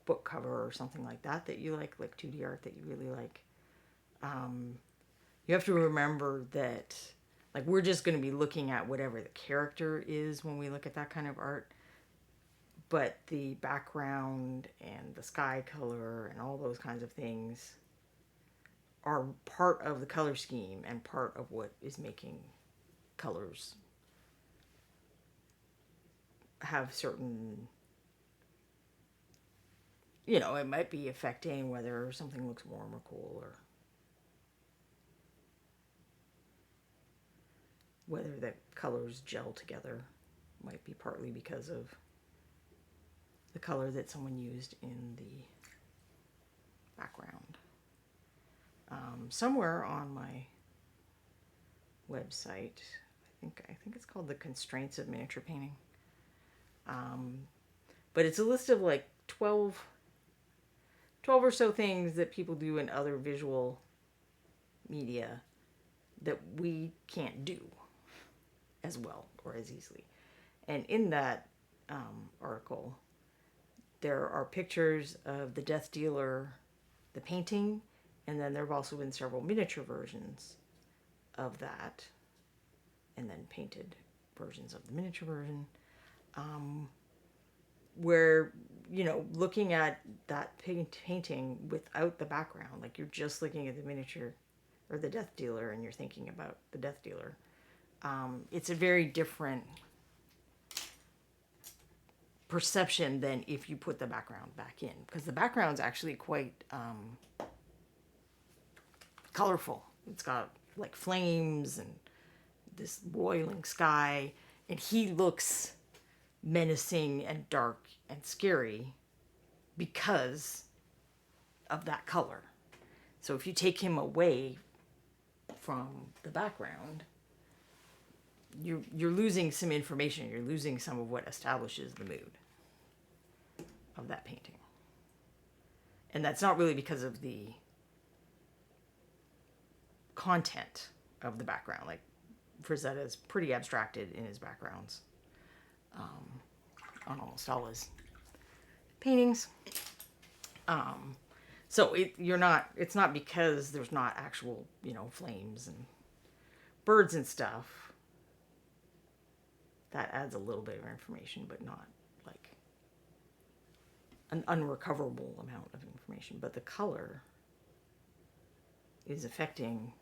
book cover or something like that you like 2D art that you really like, you have to remember that, like, we're just going to be looking at whatever the character is when we look at that kind of art, but the background and the sky color and all those kinds of things are part of the color scheme and part of what is making colors have certain, it might be affecting whether something looks warm or cool, or whether the colors gel together. Might be partly because of the color that someone used in the background. Somewhere on my website, I think it's called The Constraints of Miniature Painting. But it's a list of like 12 or so things that people do in other visual media that we can't do as well or as easily. And in that article, there are pictures of the Death Dealer, the painting, and then there have also been several miniature versions of that, and then painted versions of the miniature version, where, looking at that painting without the background, like you're just looking at the miniature or the Death Dealer and you're thinking about the Death Dealer, it's a very different perception than if you put the background back in, because the background's actually quite colorful. It's got like flames and this boiling sky, and he looks menacing and dark and scary because of that color. So if you take him away from the background, you're losing some information. You're losing some of what establishes the mood of that painting. And that's not really because of the content of the background. Like, Frazetta is pretty abstracted in his backgrounds on almost all his paintings. So it's not because there's not actual, flames and birds and stuff. That adds a little bit of information, but not like an unrecoverable amount of information. But the color is affecting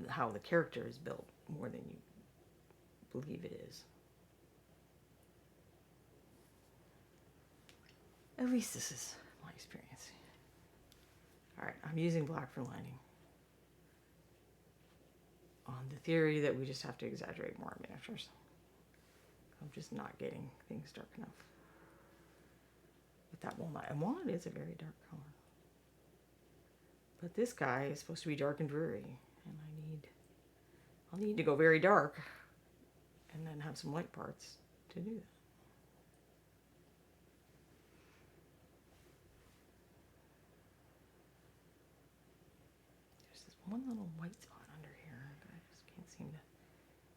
how the character is built more than you believe it is. At least this is my experience. All right, I'm using black for lining on the theory that we just have to exaggerate more miniatures. I'm just not getting things dark enough. With that walnut. And walnut is a very dark color. But this guy is supposed to be dark and dreary. And I'll need to go very dark and then have some light parts to do that. There's this one little white spot under here that I just can't seem to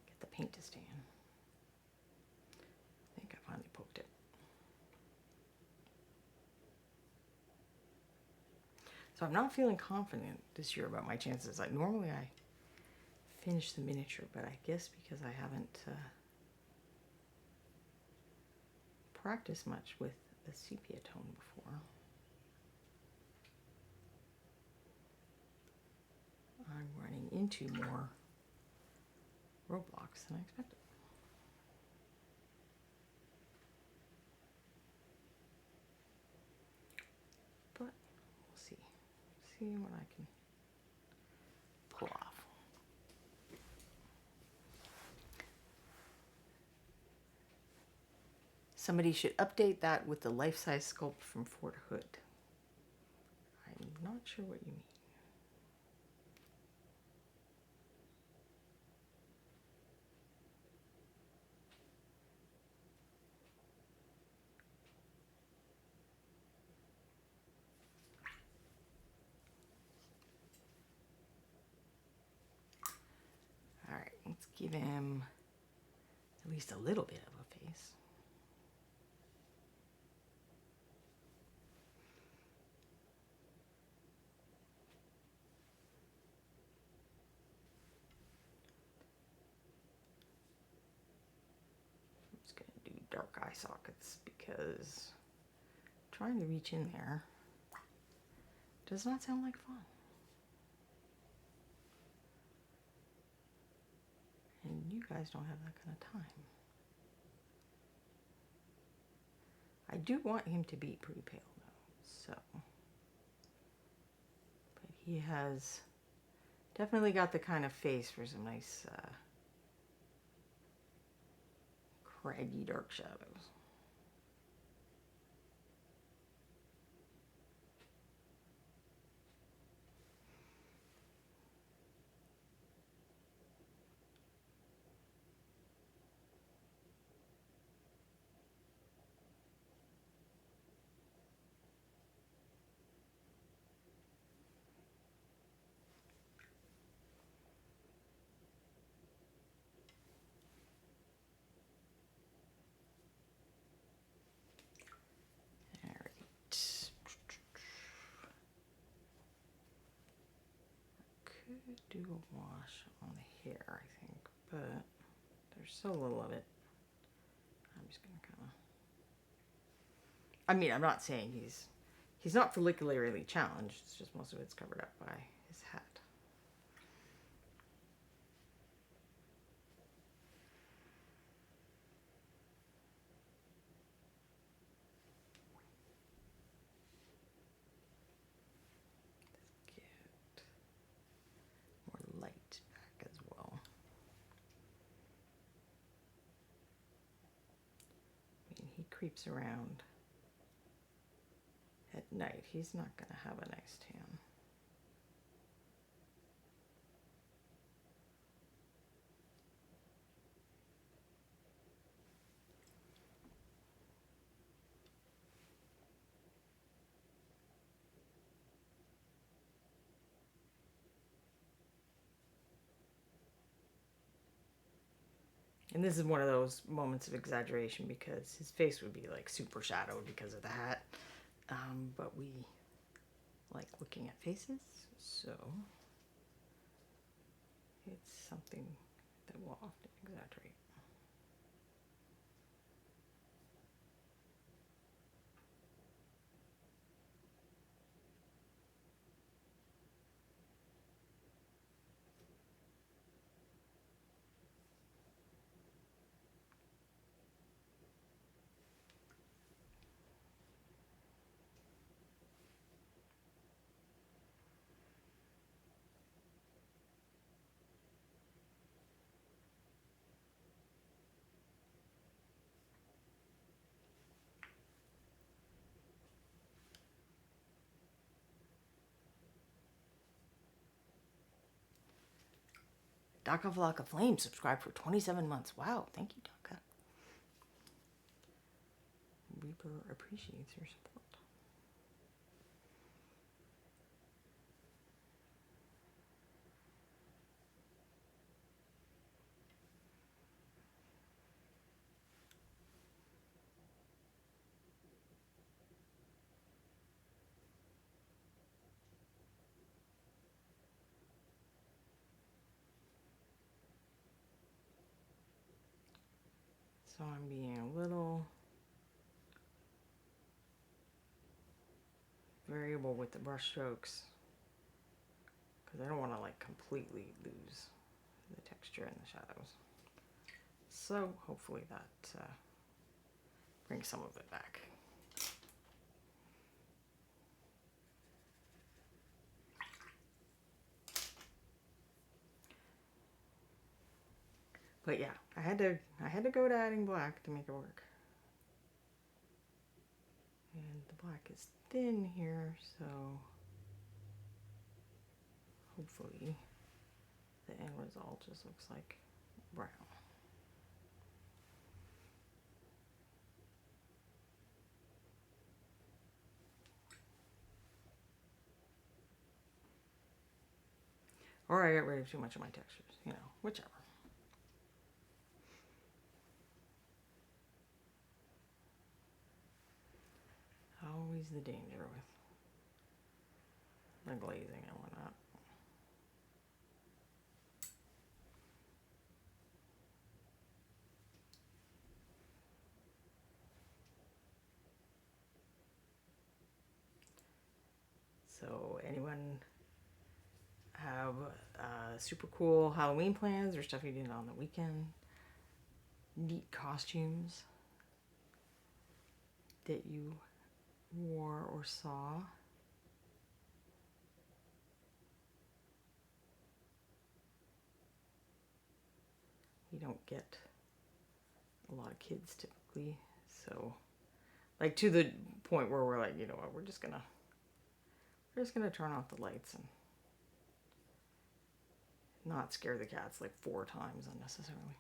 get the paint to stay in. I think I finally poked it. So I'm not feeling confident this year about my chances. Like normally I finish the miniature, but I guess because I haven't practiced much with the sepia tone before, I'm running into more roadblocks than I expected. But we'll see. See what I can pull off. Somebody should update that with the life-size sculpt from Fort Hood. I'm not sure what you mean. All right, let's give him at least a little bit of a face. I'm just going to do dark eye sockets because trying to reach in there does not sound like fun. And you guys don't have that kind of time. I do want him to be pretty pale though, so. But he has definitely got the kind of face for some nice craggy dark shadows. Do a wash on the hair, I think, but there's so little of it. I'm just gonna kind of. I mean, I'm not saying he's not follicularly challenged. It's just most of it's covered up by his hat. Creeps around at night. He's not going to have a nice tan. And this is one of those moments of exaggeration because his face would be like super shadowed because of the hat. But we like looking at faces, so it's something that we'll often exaggerate. Daka Vlaka Flame subscribed for 27 months. Wow, thank you, Daka. Reaper appreciates your support. So I'm being a little variable with the brush strokes because I don't want to like completely lose the texture in the shadows. So hopefully that brings some of it back. But yeah, I had to go to adding black to make it work. And the black is thin here, so hopefully the end result just looks like brown. Or I get rid of too much of my textures, you know, whichever. Always the danger with the glazing and whatnot. So anyone have super cool Halloween plans or stuff you did on the weekend? Neat costumes that you wore or saw? We don't get a lot of kids typically, so like to the point where we're like, you know what, we're just gonna turn off the lights and not scare the cats like 4 times unnecessarily.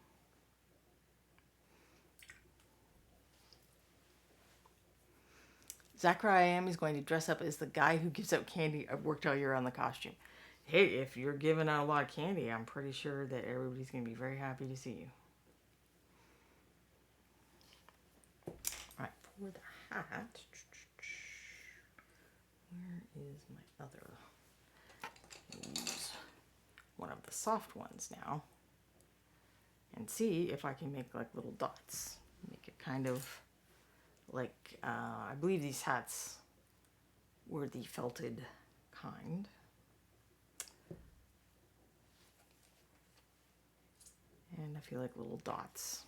Zachariah Am is going to dress up as the guy who gives out candy. I've worked all year on the costume. Hey, if you're giving out a lot of candy, I'm pretty sure that everybody's going to be very happy to see you. Alright, for the hat, where is my other? Use one of the soft ones now and see if I can make like little dots. Make it kind of like, I believe these hats were the felted kind. And I feel like little dots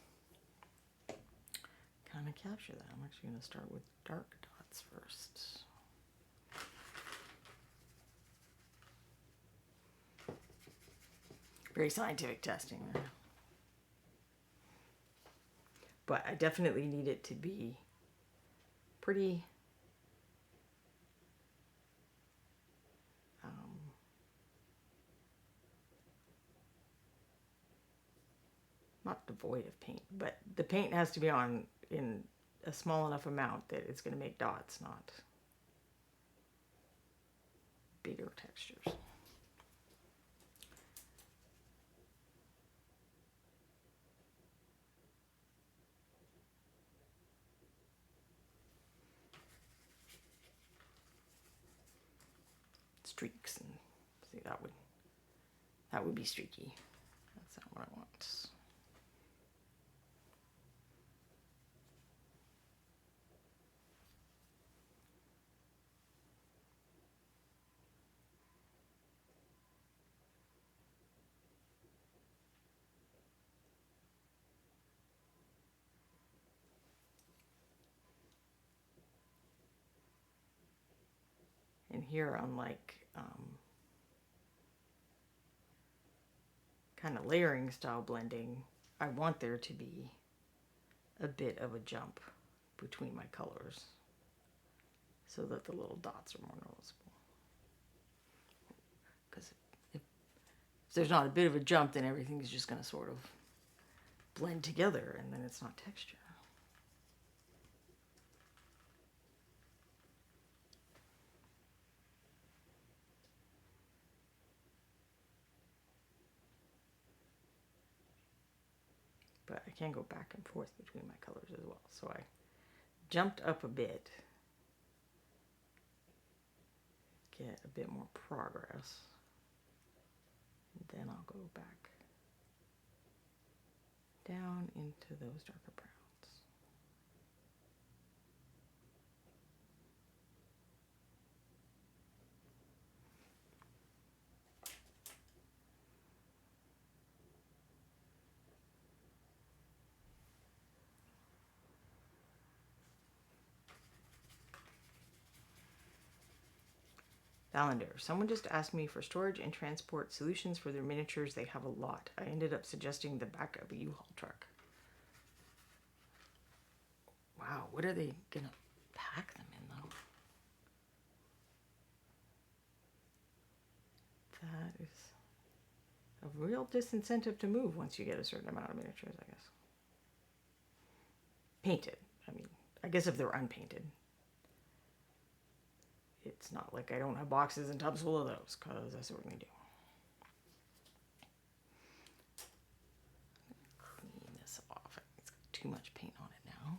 kind of capture that. I'm actually going to start with dark dots first. Very scientific testing there. But I definitely need it to be pretty not devoid of paint, but the paint has to be on in a small enough amount that it's going to make dots, not bigger textures. Streaks, and see, that would be streaky. That's not what I want. And here, unlike kind of layering style blending, I want there to be a bit of a jump between my colors so that the little dots are more noticeable. Because if If there's not a bit of a jump, then everything's just going to sort of blend together, and then it's not texture. But I can go back and forth between my colors as well. So I jumped up a bit, get a bit more progress, and then I'll go back down into those darker browns. Valander, someone just asked me for storage and transport solutions for their miniatures. They have a lot. I ended up suggesting the back of a U-Haul truck. Wow, what are they going to pack them in, though? That is a real disincentive to move once you get a certain amount of miniatures, I guess. Painted. I mean, I guess if they're unpainted. It's not like I don't have boxes and tubs full of those, because I certainly do. Clean this off. It's got too much paint on it now.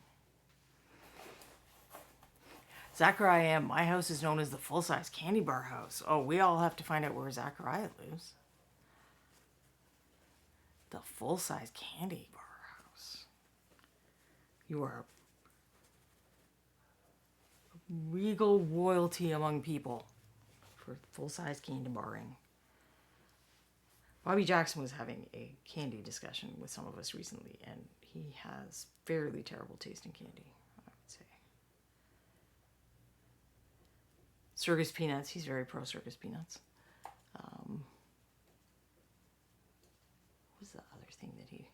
Zachariah M. My house is known as the full-size candy bar house. Oh, we all have to find out where Zachariah lives. The full-size candy bar house. You are regal royalty among people for full-size candy barring. Bobby Jackson was having a candy discussion with some of us recently, and he has fairly terrible taste in candy, I would say. Circus Peanuts, he's very pro Circus Peanuts. What was the other thing that he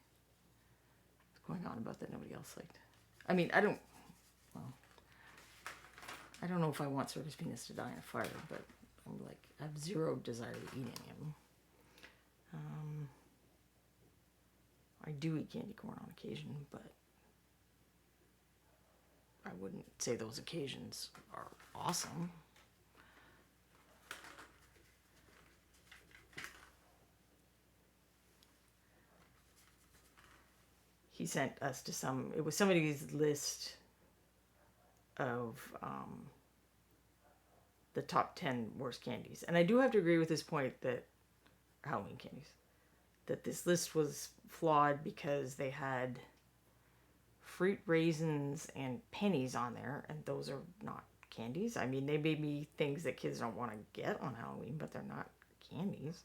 was going on about that nobody else liked? I mean, I don't know if I want Circus Peanuts to die in a fire, but I'm like, I have zero desire to eat any of them. I do eat candy corn on occasion, but I wouldn't say those occasions are awesome. He sent us to it was somebody's list of the top 10 worst candies. And I do have to agree with this point that Halloween candies, that this list was flawed because they had fruit, raisins, and pennies on there, and those are not candies. I mean, they may be things that kids don't want to get on Halloween, but they're not candies.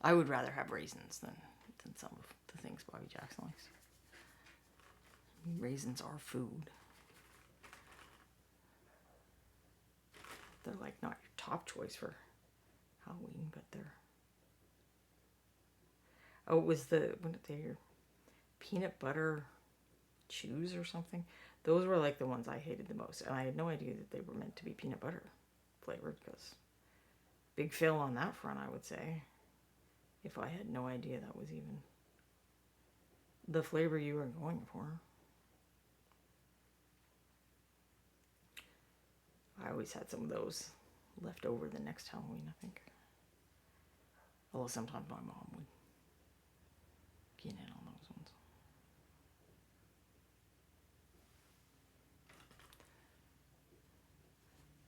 I would rather have raisins than some of the things Bobby Jackson likes. Raisins are food. They're like not your top choice for Halloween, but they're... Oh, it was what did they hear? Peanut butter chews or something. Those were like the ones I hated the most. And I had no idea that they were meant to be peanut butter flavored, because big fail on that front, I would say. If I had no idea that was even the flavor you were going for. I always had some of those left over the next Halloween, I think. Although sometimes my mom would get in on those ones.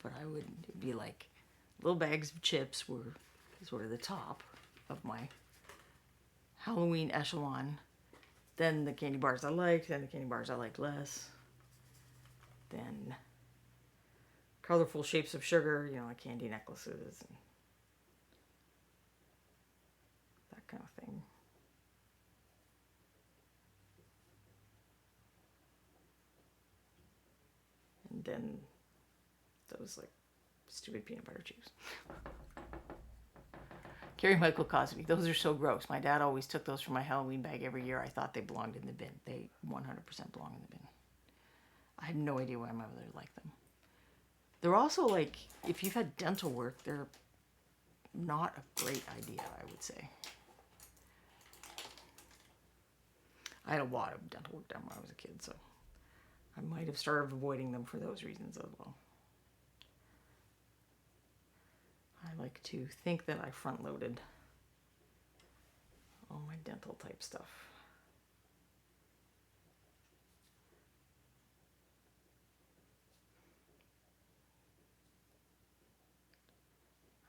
But I would be like, little bags of chips were sort of the top of my Halloween echelon. Then the candy bars I liked, then the candy bars I liked less. Then colorful shapes of sugar, like candy necklaces and that kind of thing. And then those like stupid peanut butter chews. Carrie Michael Cosby, those are so gross. My dad always took those from my Halloween bag every year. I thought they belonged in the bin. They 100% belong in the bin. I had no idea why my mother liked them. They're also like, if you've had dental work, they're not a great idea, I would say. I had a lot of dental work done when I was a kid, so I might have started avoiding them for those reasons as well. I like to think that I front loaded all my dental type stuff.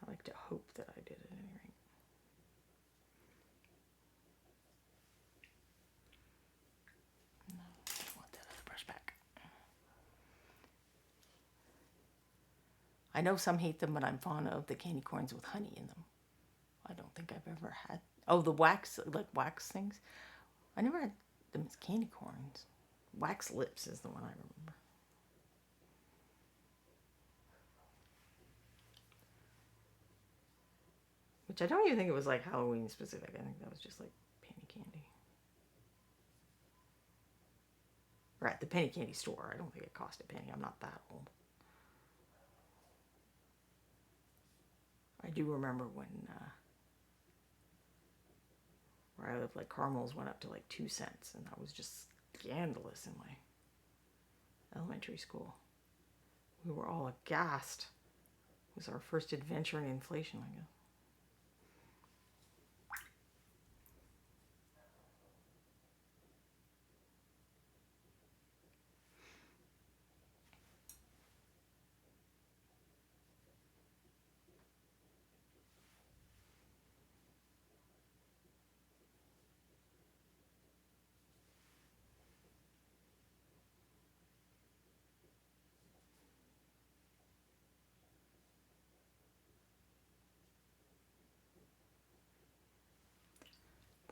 I like to hope that I did at any rate. No, I want that other brush back. I know some hate them, but I'm fond of the candy corns with honey in them. I don't think I've ever had. Oh, the wax, like wax things. I never had them as candy corns. Wax lips is the one I remember. Which I don't even think it was like Halloween specific. I think that was just like penny candy. Or at the penny candy store. I don't think it cost a penny. I'm not that old. I do remember when where I lived, like caramels went up to like 2 cents, and that was just scandalous in my elementary school. We were all aghast. It was our first adventure in inflation, I guess.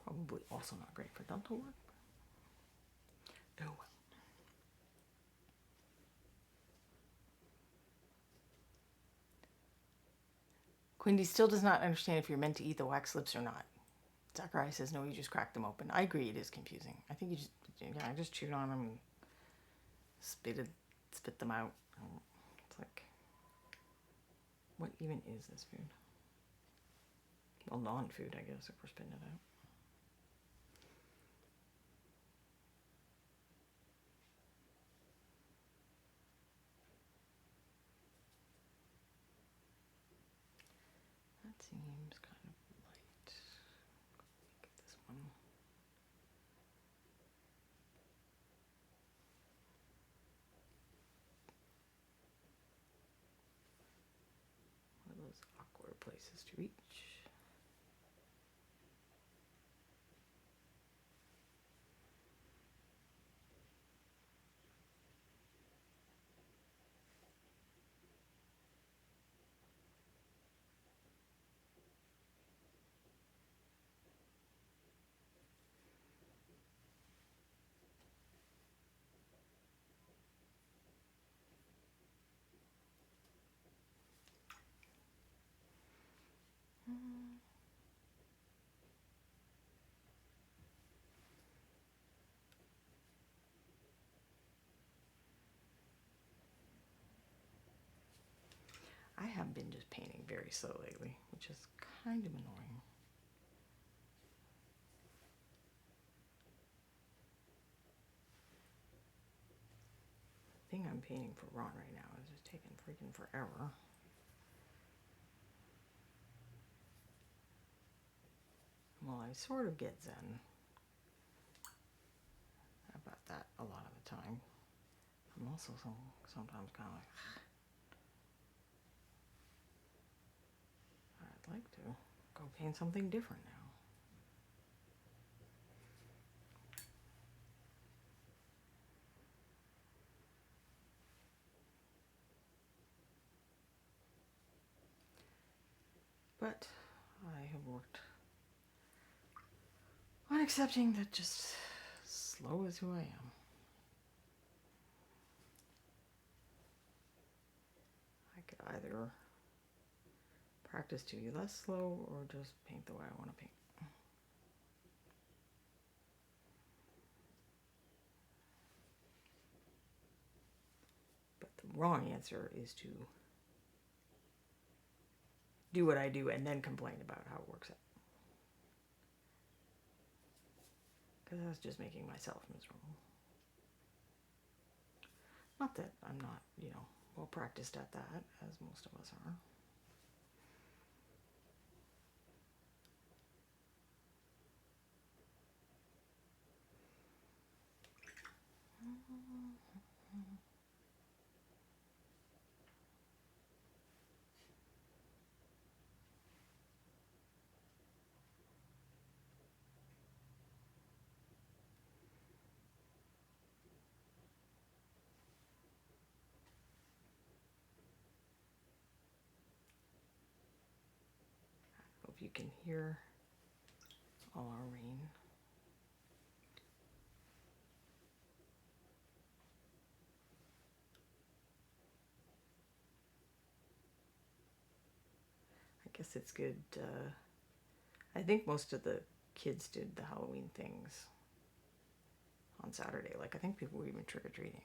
Probably also not great for dental work. Oh. Quindy still does not understand if you're meant to eat the wax lips or not. Zachariah says no, you just crack them open. I agree, it is confusing. I think you just chewed on them and spit them out. It's like, what even is this food? Well, non-food, I guess, if we're spitting it out. That seems kind of light. Get this one. One of those awkward places to reach. I have been just painting very slow lately, which is kind of annoying. The thing I'm painting for Ron right now is just taking freaking forever. Well, I sort of get zen about that a lot of the time. I'm also sometimes kind of like, I'd like to go paint something different now. But I have worked on accepting that just slow is who I am. I could either practice to be less slow or just paint the way I want to paint. But the wrong answer is to do what I do and then complain about how it works out. Because I was just making myself miserable. Not that I'm not, well practiced at that, as most of us are. Hope you can hear all our rain. I guess it's good. I think most of the kids did the Halloween things on Saturday. Like, I think people were even trick-or-treating.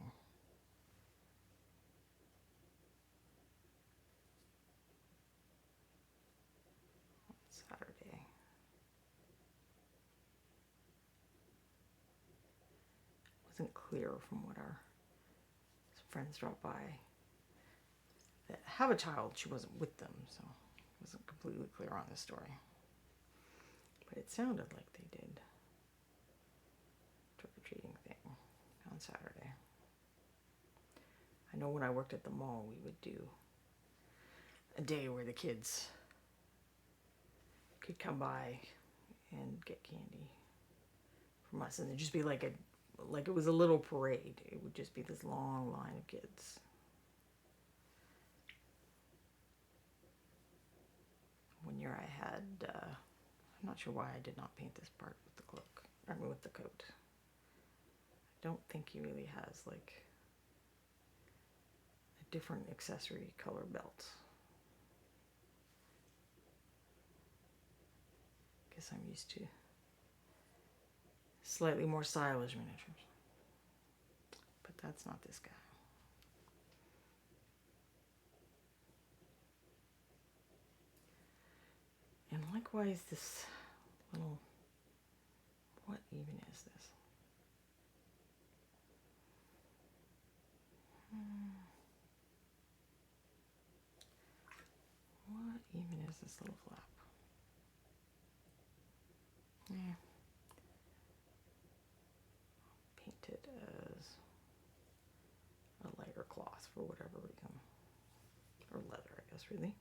Saturday. Wasn't clear from what our friends dropped by that have a child. She wasn't with them, so it wasn't completely clear on the story. But it sounded like they did trick-or-treating thing on Saturday. I know when I worked at the mall, we would do a day where the kids could come by and get candy from us, and it'd just be like it was a little parade. It would just be this long line of kids. One year I had, I'm not sure why I did not paint this part with the cloak, with the coat. I don't think he really has like a different accessory color belt. Guess I'm used to slightly more stylish miniatures. But that's not this guy. And likewise, this little, what even is this? What even is this little flap? Yeah. Paint it as a lighter cloth for whatever reason. Or leather, I guess, really.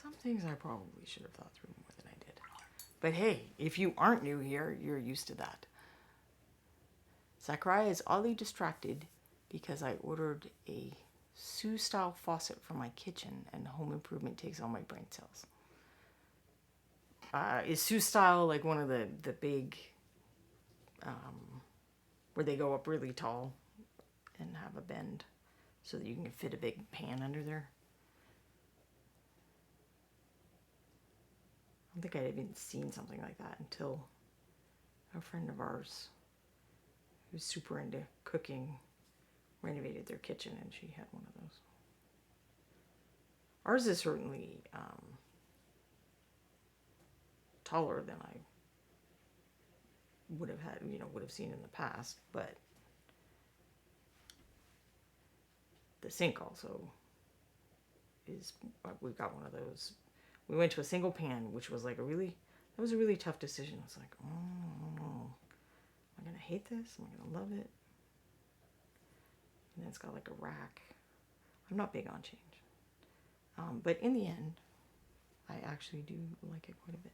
Some things I probably should have thought through more than I did. But hey, if you aren't new here, you're used to that. Zachariah is oddly distracted because I ordered a Sue-style faucet for my kitchen and home improvement takes all my brain cells. Is Sue-style like one of the big, where they go up really tall and have a bend so that you can fit a big pan under there? I don't think I'd even seen something like that until a friend of ours who's super into cooking renovated their kitchen and she had one of those. Ours is certainly taller than I would have had, would have seen in the past, but the sink also is, we've got one of those. We went to a single pan, which was like that was a really tough decision. I was like, oh, am I going to hate this? Am I going to love it? And then it's got like a rack. I'm not big on change. But in the end, I actually do like it quite a bit.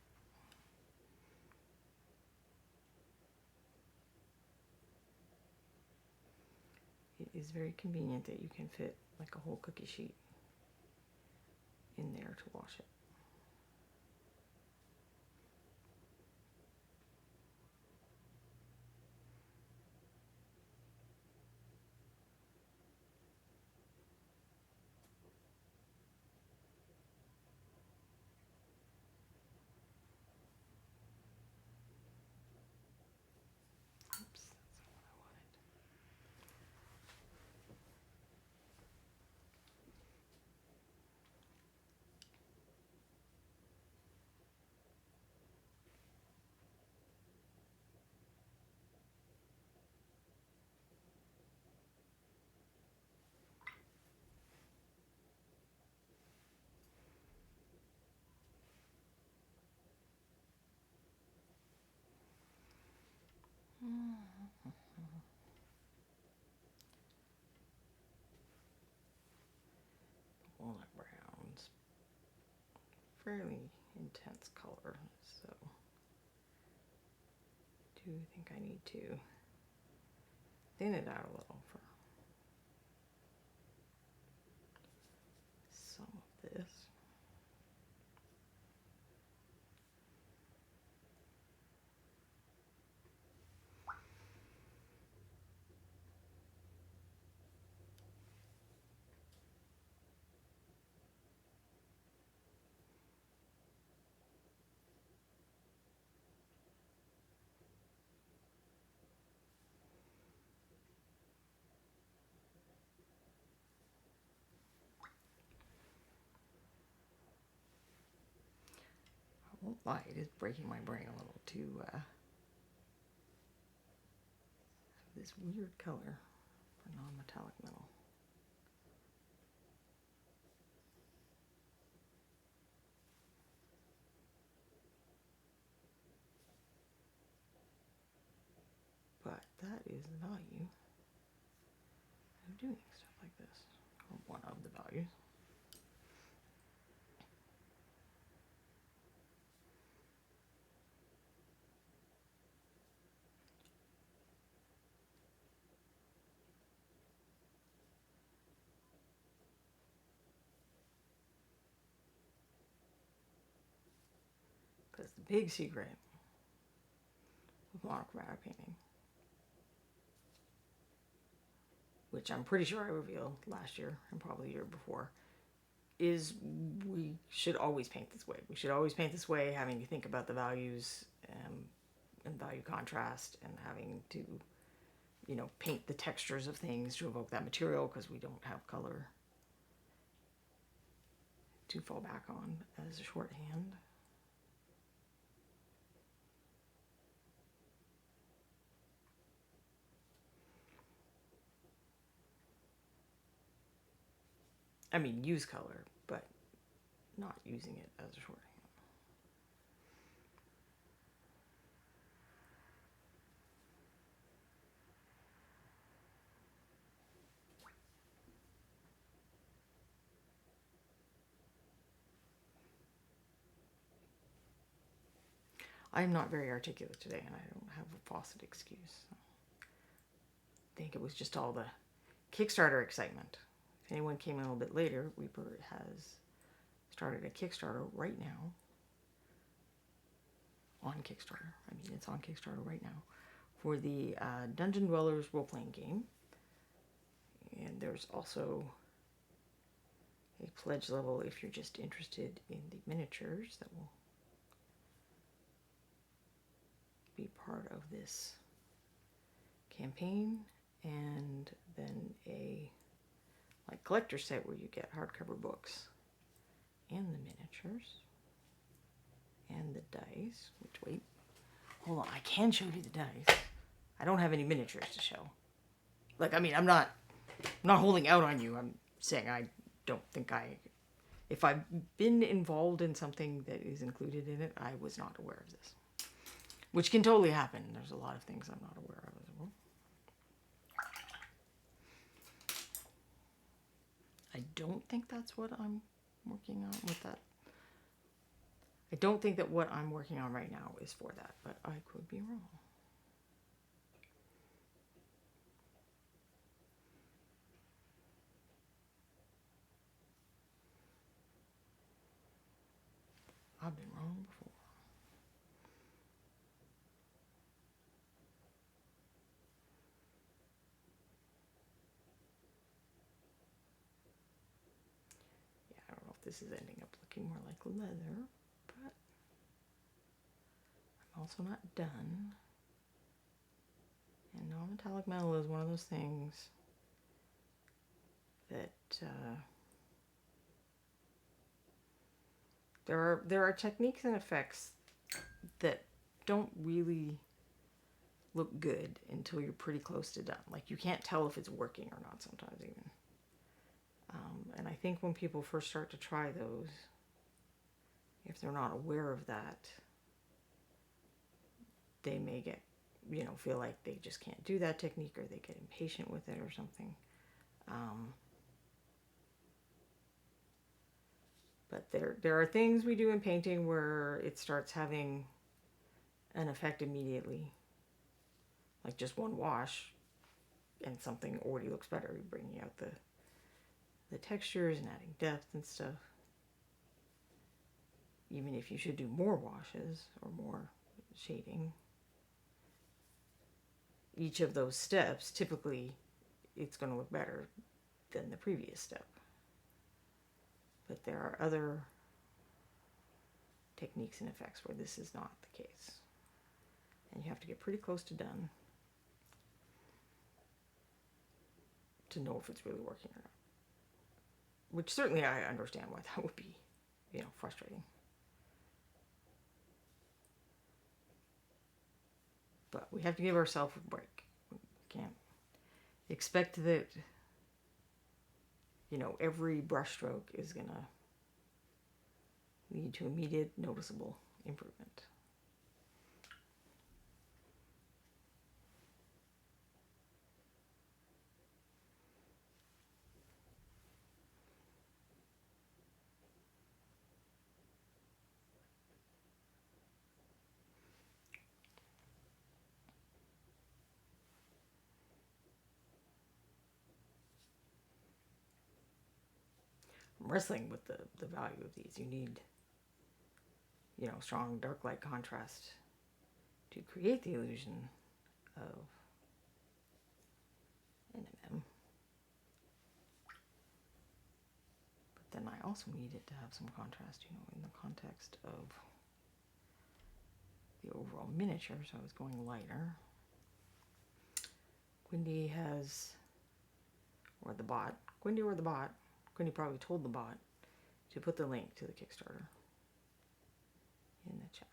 is very convenient that you can fit like a whole cookie sheet in there to wash it. Oops, that's not what I wanted. Walnut brown's fairly intense color, so I do think I need to thin it out a little for some of this. I won't lie, it is breaking my brain a little to have this weird color for non-metallic metal. But that is the value of doing stuff like this, or one of the values. Because the big secret with monochromatic painting, which I'm pretty sure I revealed last year and probably the year before, is we should always paint this way. We should always paint this way, having to think about the values and value contrast, and having to, you know, paint the textures of things to evoke that material because we don't have color to fall back on as a shorthand. I mean, use color, but not using it as a shorthand. I'm not very articulate today, and I don't have a faucet excuse. So I think it was just all the Kickstarter excitement. If anyone came in a little bit later, Reaper has started a Kickstarter right now. On Kickstarter. I mean, it's on Kickstarter right now for the Dungeon Dwellers role-playing game. And there's also a pledge level if you're just interested in the miniatures that will be part of this campaign, and then a like collector set where you get hardcover books and the miniatures and the dice, which, wait, hold on, I can show you the dice. I don't have any miniatures to show. Like, I mean, I'm not holding out on you. I'm saying I don't think if I've been involved in something that is included in it, I was not aware of this. Which can totally happen. There's a lot of things I'm not aware of as well. I don't think that's what I'm working on with that. I don't think that what I'm working on right now is for that, but I could be wrong. I've been wrong before. Yeah, I don't know if this is ending up looking more like leather, but I'm also not done. And non-metallic metal is one of those things that there are techniques and effects that don't really look good until you're pretty close to done. Like, you can't tell if it's working or not sometimes even. And I think when people first start to try those, if they're not aware of that, they may get, feel like they just can't do that technique, or they get impatient with it or something. But there are things we do in painting where it starts having an effect immediately. Like just one wash and something already looks better. You're bringing out the textures and adding depth and stuff. Even if you should do more washes or more shading. Each of those steps, typically, it's going to look better than the previous step. But there are other techniques and effects where this is not the case. And you have to get pretty close to done to know if it's really working or not. Which certainly I understand why that would be, frustrating. But we have to give ourselves a break. We can't expect that, every brushstroke is going to lead to immediate noticeable improvement. I'm wrestling with the value of these. You need, strong dark light contrast to create the illusion of an MM. But then I also need it to have some contrast, in the context of the overall miniature, so I was going lighter. Quindy has, or the bot, Quindy probably told the bot to put the link to the Kickstarter in the chat.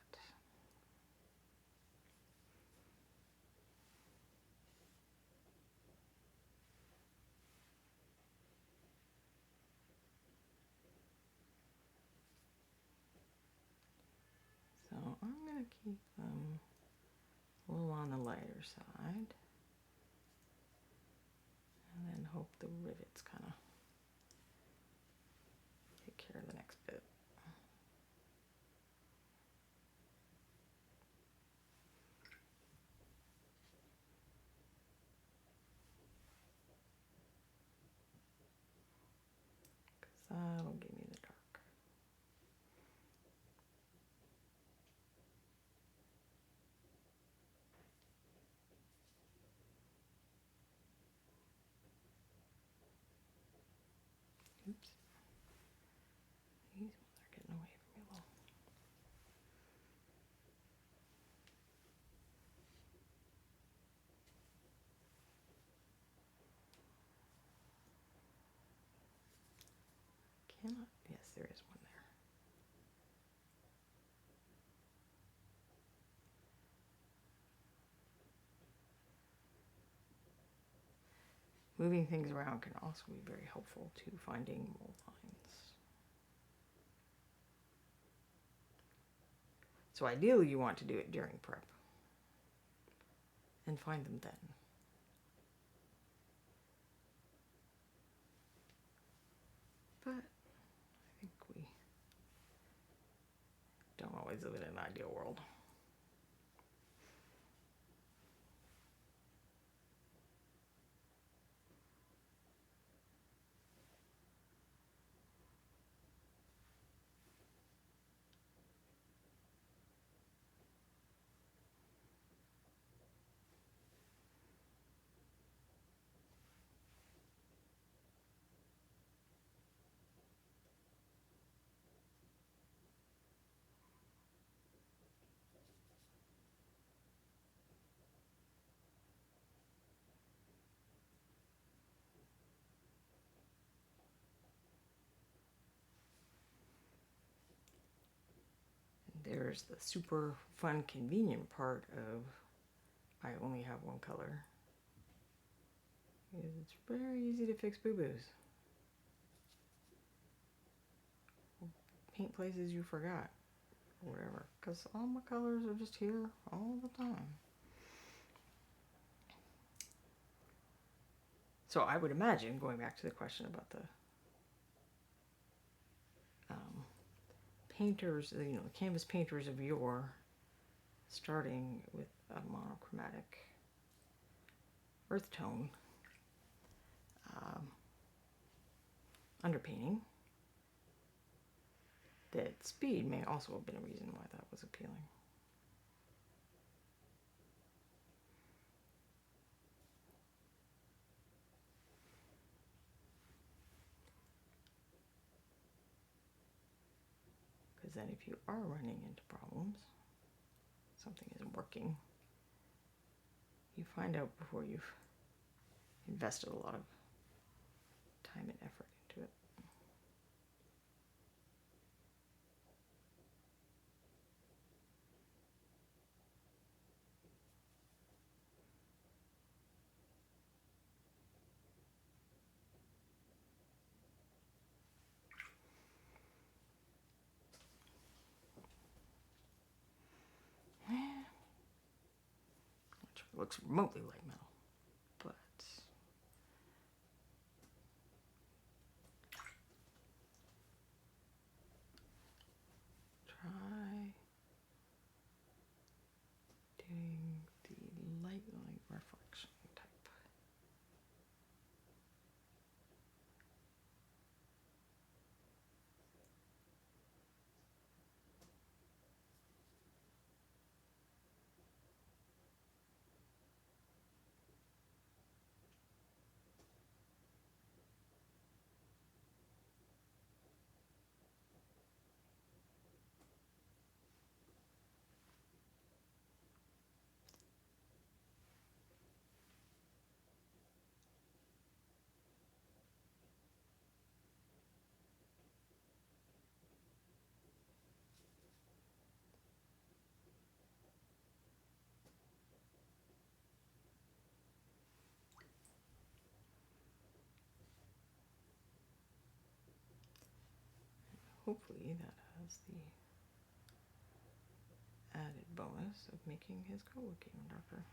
So I'm going to keep them a little on the lighter side. And then hope the rivets kind of take care of the next bit. Because that'll give me the dark. Oops. These ones are getting away from me a little. Cannot. Yes, there is one there. Moving things around can also be very helpful to finding mold lines. So ideally you want to do it during prep and find them then. But I think we don't always live in an ideal world. there's the super fun, convenient part of I only have one color. It's very easy to fix boo-boos. Paint places you forgot, or whatever, because all my colors are just here all the time. So I would imagine, going back to the question about the painters, the canvas painters of yore, starting with a monochromatic earth tone underpainting, that speed may also have been a reason why that was appealing. Because then if you are running into problems, something isn't working, you find out before you've invested a lot of time and effort into it. Which looks remotely like metal, but try doing the light reflection type. Hopefully that has the added bonus of making his coat look even darker.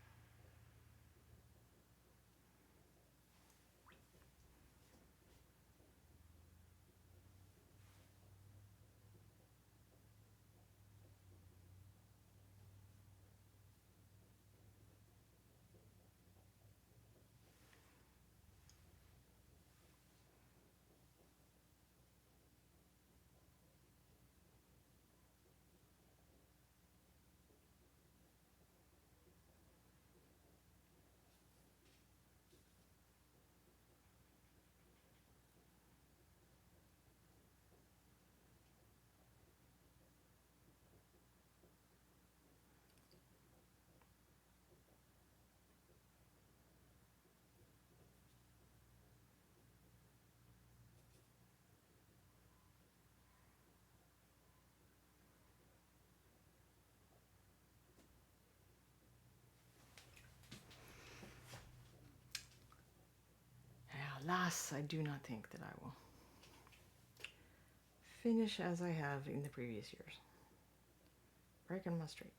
Alas, I do not think that I will finish as I have in the previous years. Breaking my streak.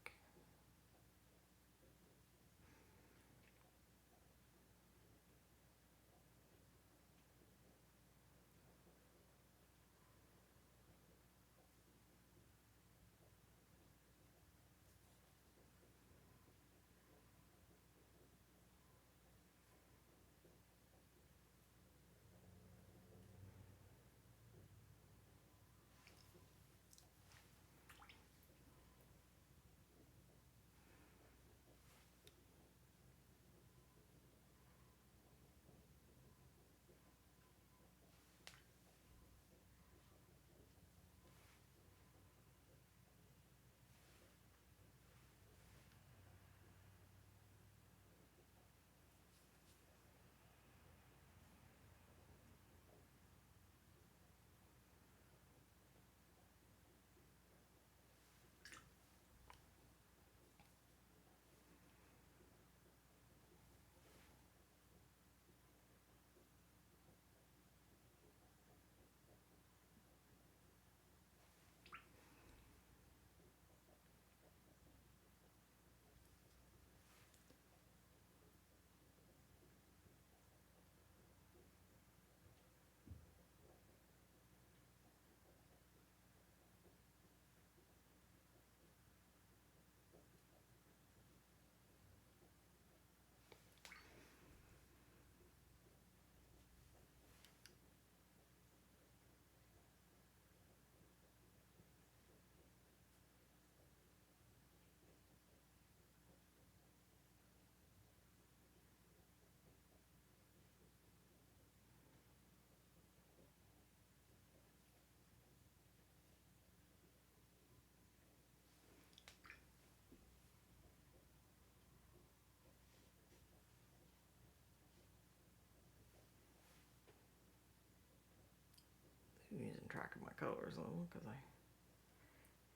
track of my colors a little because I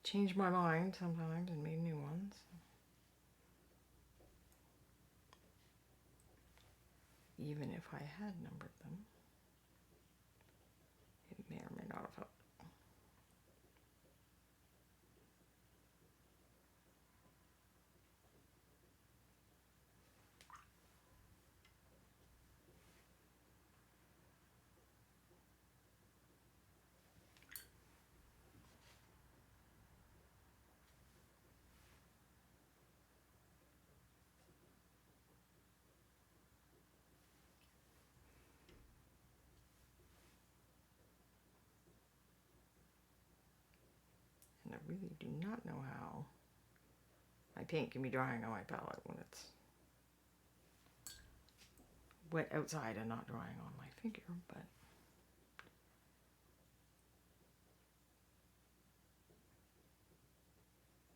change my mind sometimes and made new ones. Even if I had numbered them, it may or may not have helped. And I really do not know how my paint can be drying on my palette when it's wet outside and not drying on my figure, but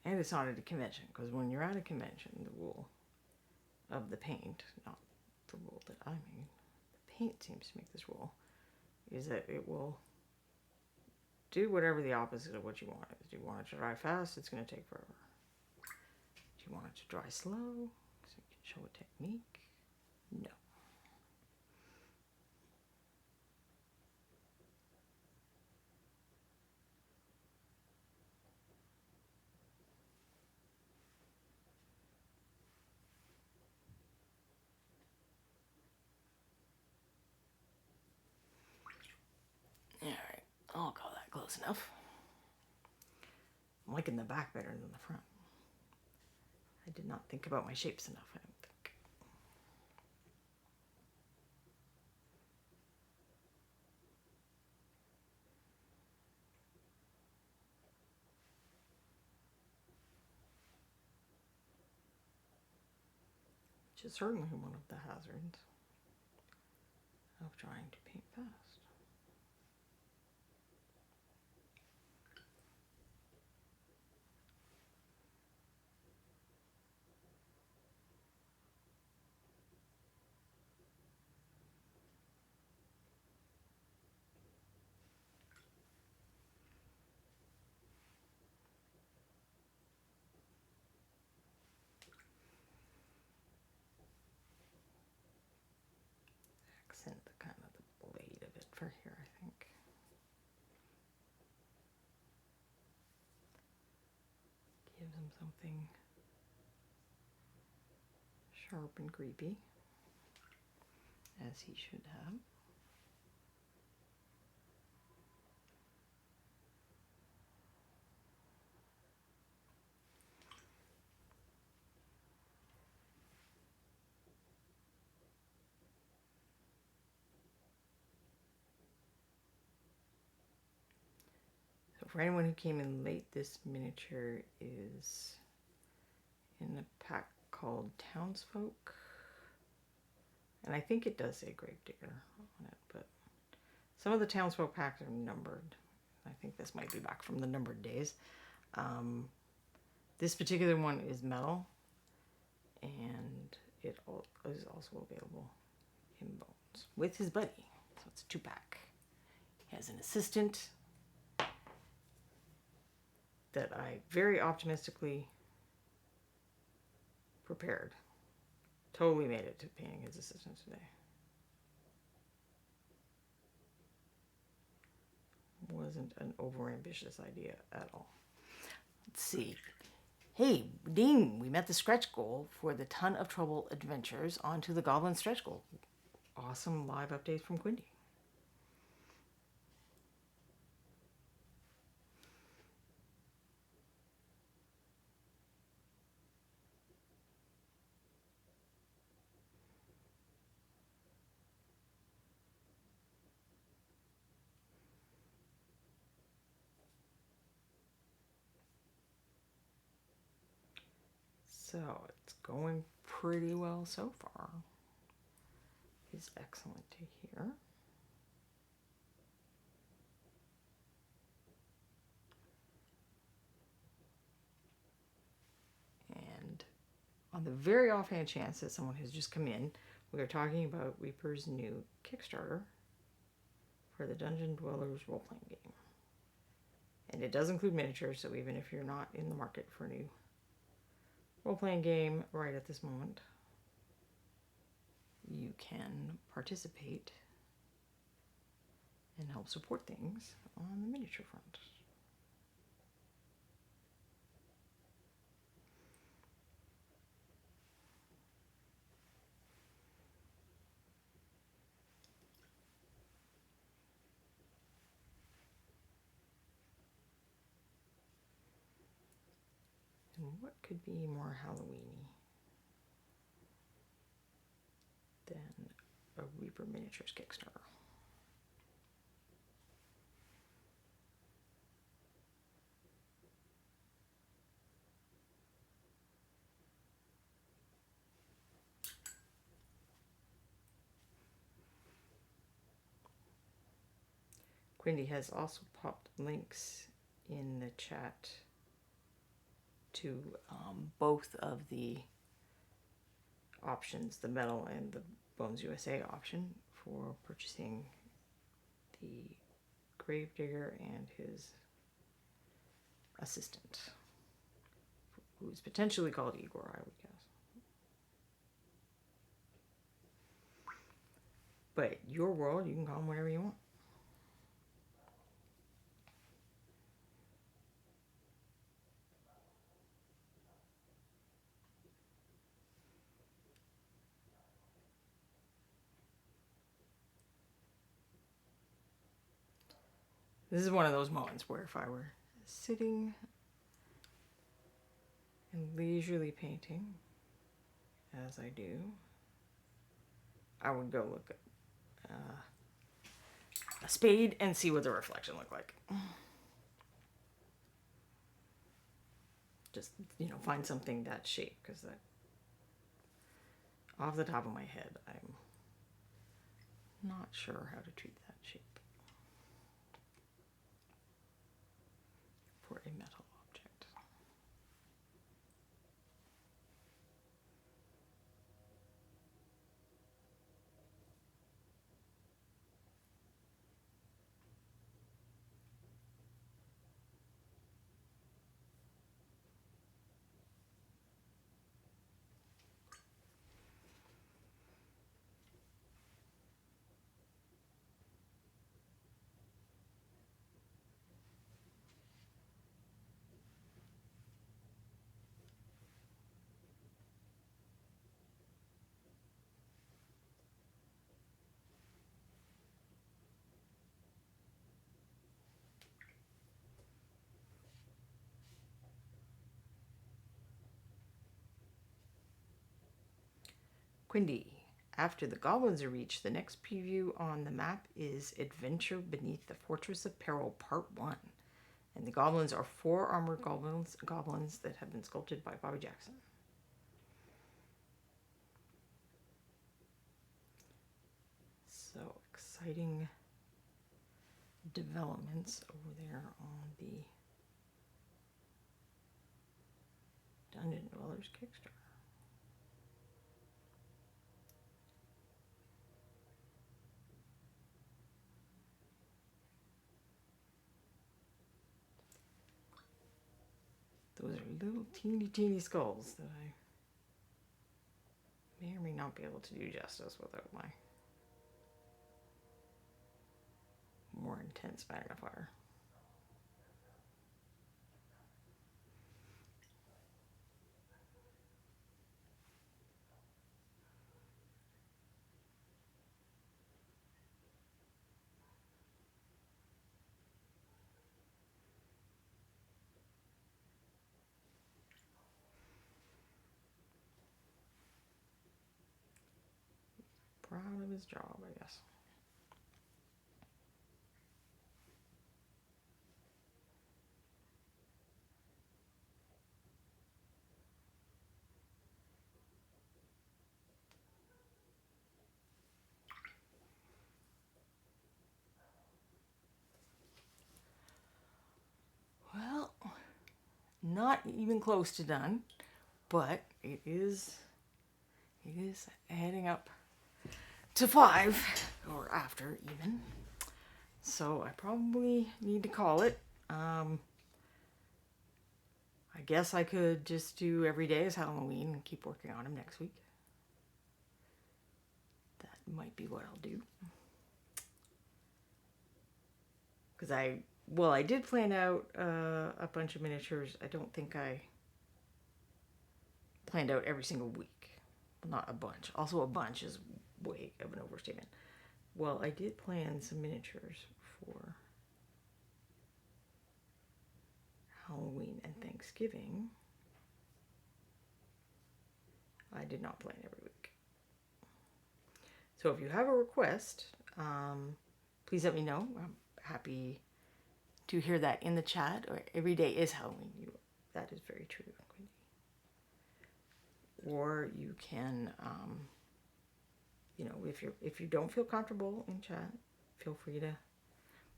and it's not at a convention, because when you're at a convention, the rule of the paint, not the rule that I made, the paint seems to make this rule, is that it will do whatever the opposite of what you want it. Do you want it to dry fast? It's going to take forever. Do you want it to dry slow so you can show a technique? No. Alright, I'll call that close enough. I'm liking the back better than the front. I did not think about my shapes enough, I don't think. Which is certainly one of the hazards of trying to paint fast. Accent the kind of the blade of it for here, I think. Gives him something sharp and creepy, as he should have. So for anyone who came in late, this miniature is in a pack called Townsfolk. And I think it does say Gravedigger on it, but some of the Townsfolk packs are numbered. I think this might be back from the numbered days. This particular one is metal, and it is also available in bones with his buddy. So it's a 2-pack. He has an assistant that I very optimistically prepared. Totally made it to painting his assistant today. Wasn't an overambitious idea at all. Let's see. Hey, ding! We met the stretch goal for the Ton of Trouble Adventures onto the Goblin stretch goal. Awesome live updates from Quindy. So it's going pretty well so far. It's excellent to hear. And on the very offhand chance that someone has just come in, we are talking about Reaper's new Kickstarter for the Dungeon Dwellers role-playing game. And it does include miniatures, so even if you're not in the market for a new role-playing game right at this moment, you can participate and help support things on the miniature front. And what could be more Halloween-y than a Reaper Miniatures Kickstarter? Quindy has also popped links in the chat to both of the options, the metal and the Bones USA option for purchasing the Gravedigger and his assistant, who's potentially called Igor, I would guess. But your world, you can call him whatever you want. This is one of those moments where if I were sitting and leisurely painting, as I do, I would go look at a spade and see what the reflection looked like. Just, find something that shape, because that, off the top of my head, I'm not sure how to treat that shape for a metal object. Quindy. After the goblins are reached, the next preview on the map is Adventure Beneath the Fortress of Peril Part 1. And the goblins are 4 armored goblins that have been sculpted by Bobby Jackson. So exciting developments over there on the Dungeon Dwellers Kickstarter. Those are little teeny skulls that I may or may not be able to do justice without my more intense magnifier. Proud of his job, I guess. Well, not even close to done, but it is heading up to 5, or after even. So I probably need to call it. I guess I could just do every day is Halloween and keep working on them next week. That might be what I'll do. Because I did plan out a bunch of miniatures. I don't think I planned out every single week. Well, not a bunch. Also, a bunch is way of an overstatement. Well, I did plan some miniatures for Halloween and Thanksgiving. I did not plan every week. So if you have a request, please let me know. I'm happy to hear that in the chat. Or every day is Halloween. That is very true. Or you can, if you don't feel comfortable in chat, feel free to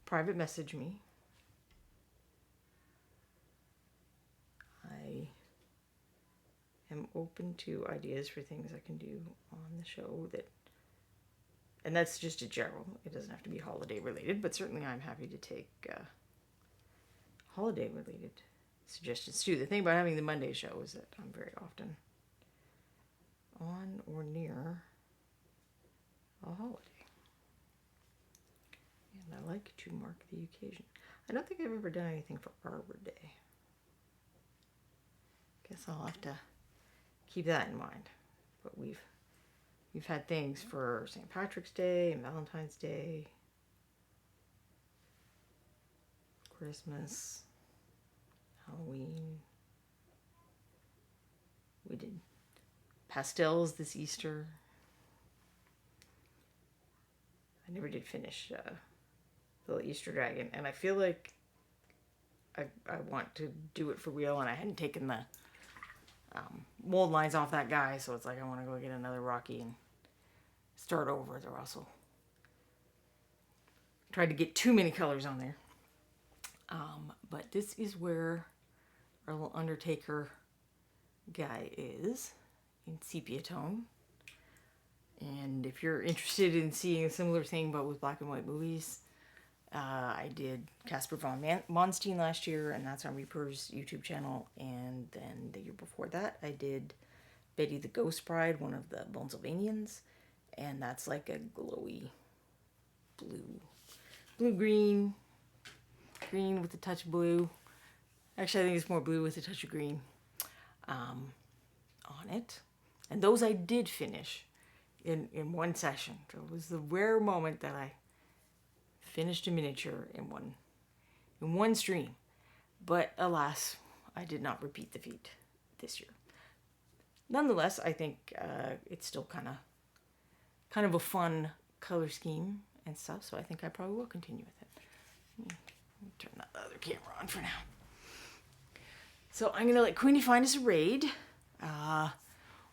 private message me. I am open to ideas for things I can do on the show and that's just a general. It doesn't have to be holiday related, but certainly I'm happy to take holiday related suggestions too. The thing about having the Monday show is that I'm very often on or near a holiday. And I like to mark the occasion. I don't think I've ever done anything for Arbor Day. Guess I'll have to keep that in mind. But we've had things for St. Patrick's Day and Valentine's Day, Christmas, Halloween. We did pastels this Easter. I never did finish the little Easter dragon, and I feel like I want to do it for real, and I hadn't taken the mold lines off that guy, so it's like I want to go get another Rocky and start over. They're also tried to get too many colors on there. But this is where our little Undertaker guy is in sepia tone. And if you're interested in seeing a similar thing but with black and white movies, I did Casper von Monstein last year, and that's on Reaper's YouTube channel. And then the year before that, I did Betty the Ghost Bride, one of the Bonsylvanians, and that's like a glowy blue-green, green with a touch of blue. Actually, I think it's more blue with a touch of green on it. And those I did finish in one session. So it was the rare moment that I finished a miniature in one stream. But alas, I did not repeat the feat this year. Nonetheless, I think it's still kind of a fun color scheme and stuff, so I think I probably will continue with it. Let me turn that other camera on for now. So I'm gonna let Queenie find us a raid,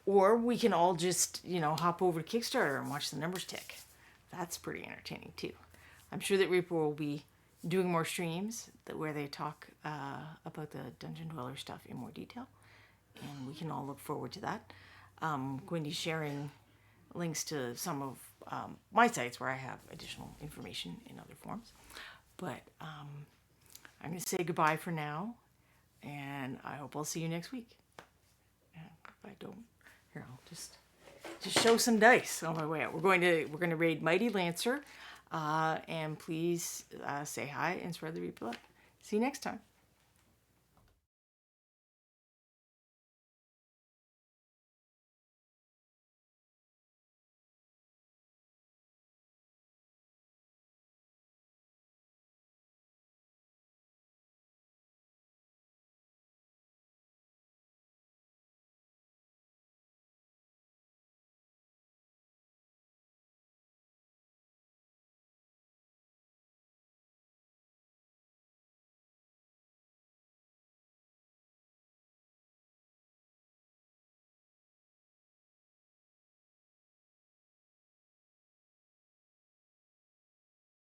or we can all just, hop over to Kickstarter and watch the numbers tick. That's pretty entertaining too. I'm sure that Reaper will be doing more streams where they talk about the Dungeon Dweller stuff in more detail, and we can all look forward to that. Queenie's sharing links to some of my sites where I have additional information in other forms. But I'm going to say goodbye for now, and I hope I'll see you next week. And if I don't, here, I'll just show some dice on my way out. We're going to raid Mighty Lancer, and please say hi and spread the Reaper love. See you next time.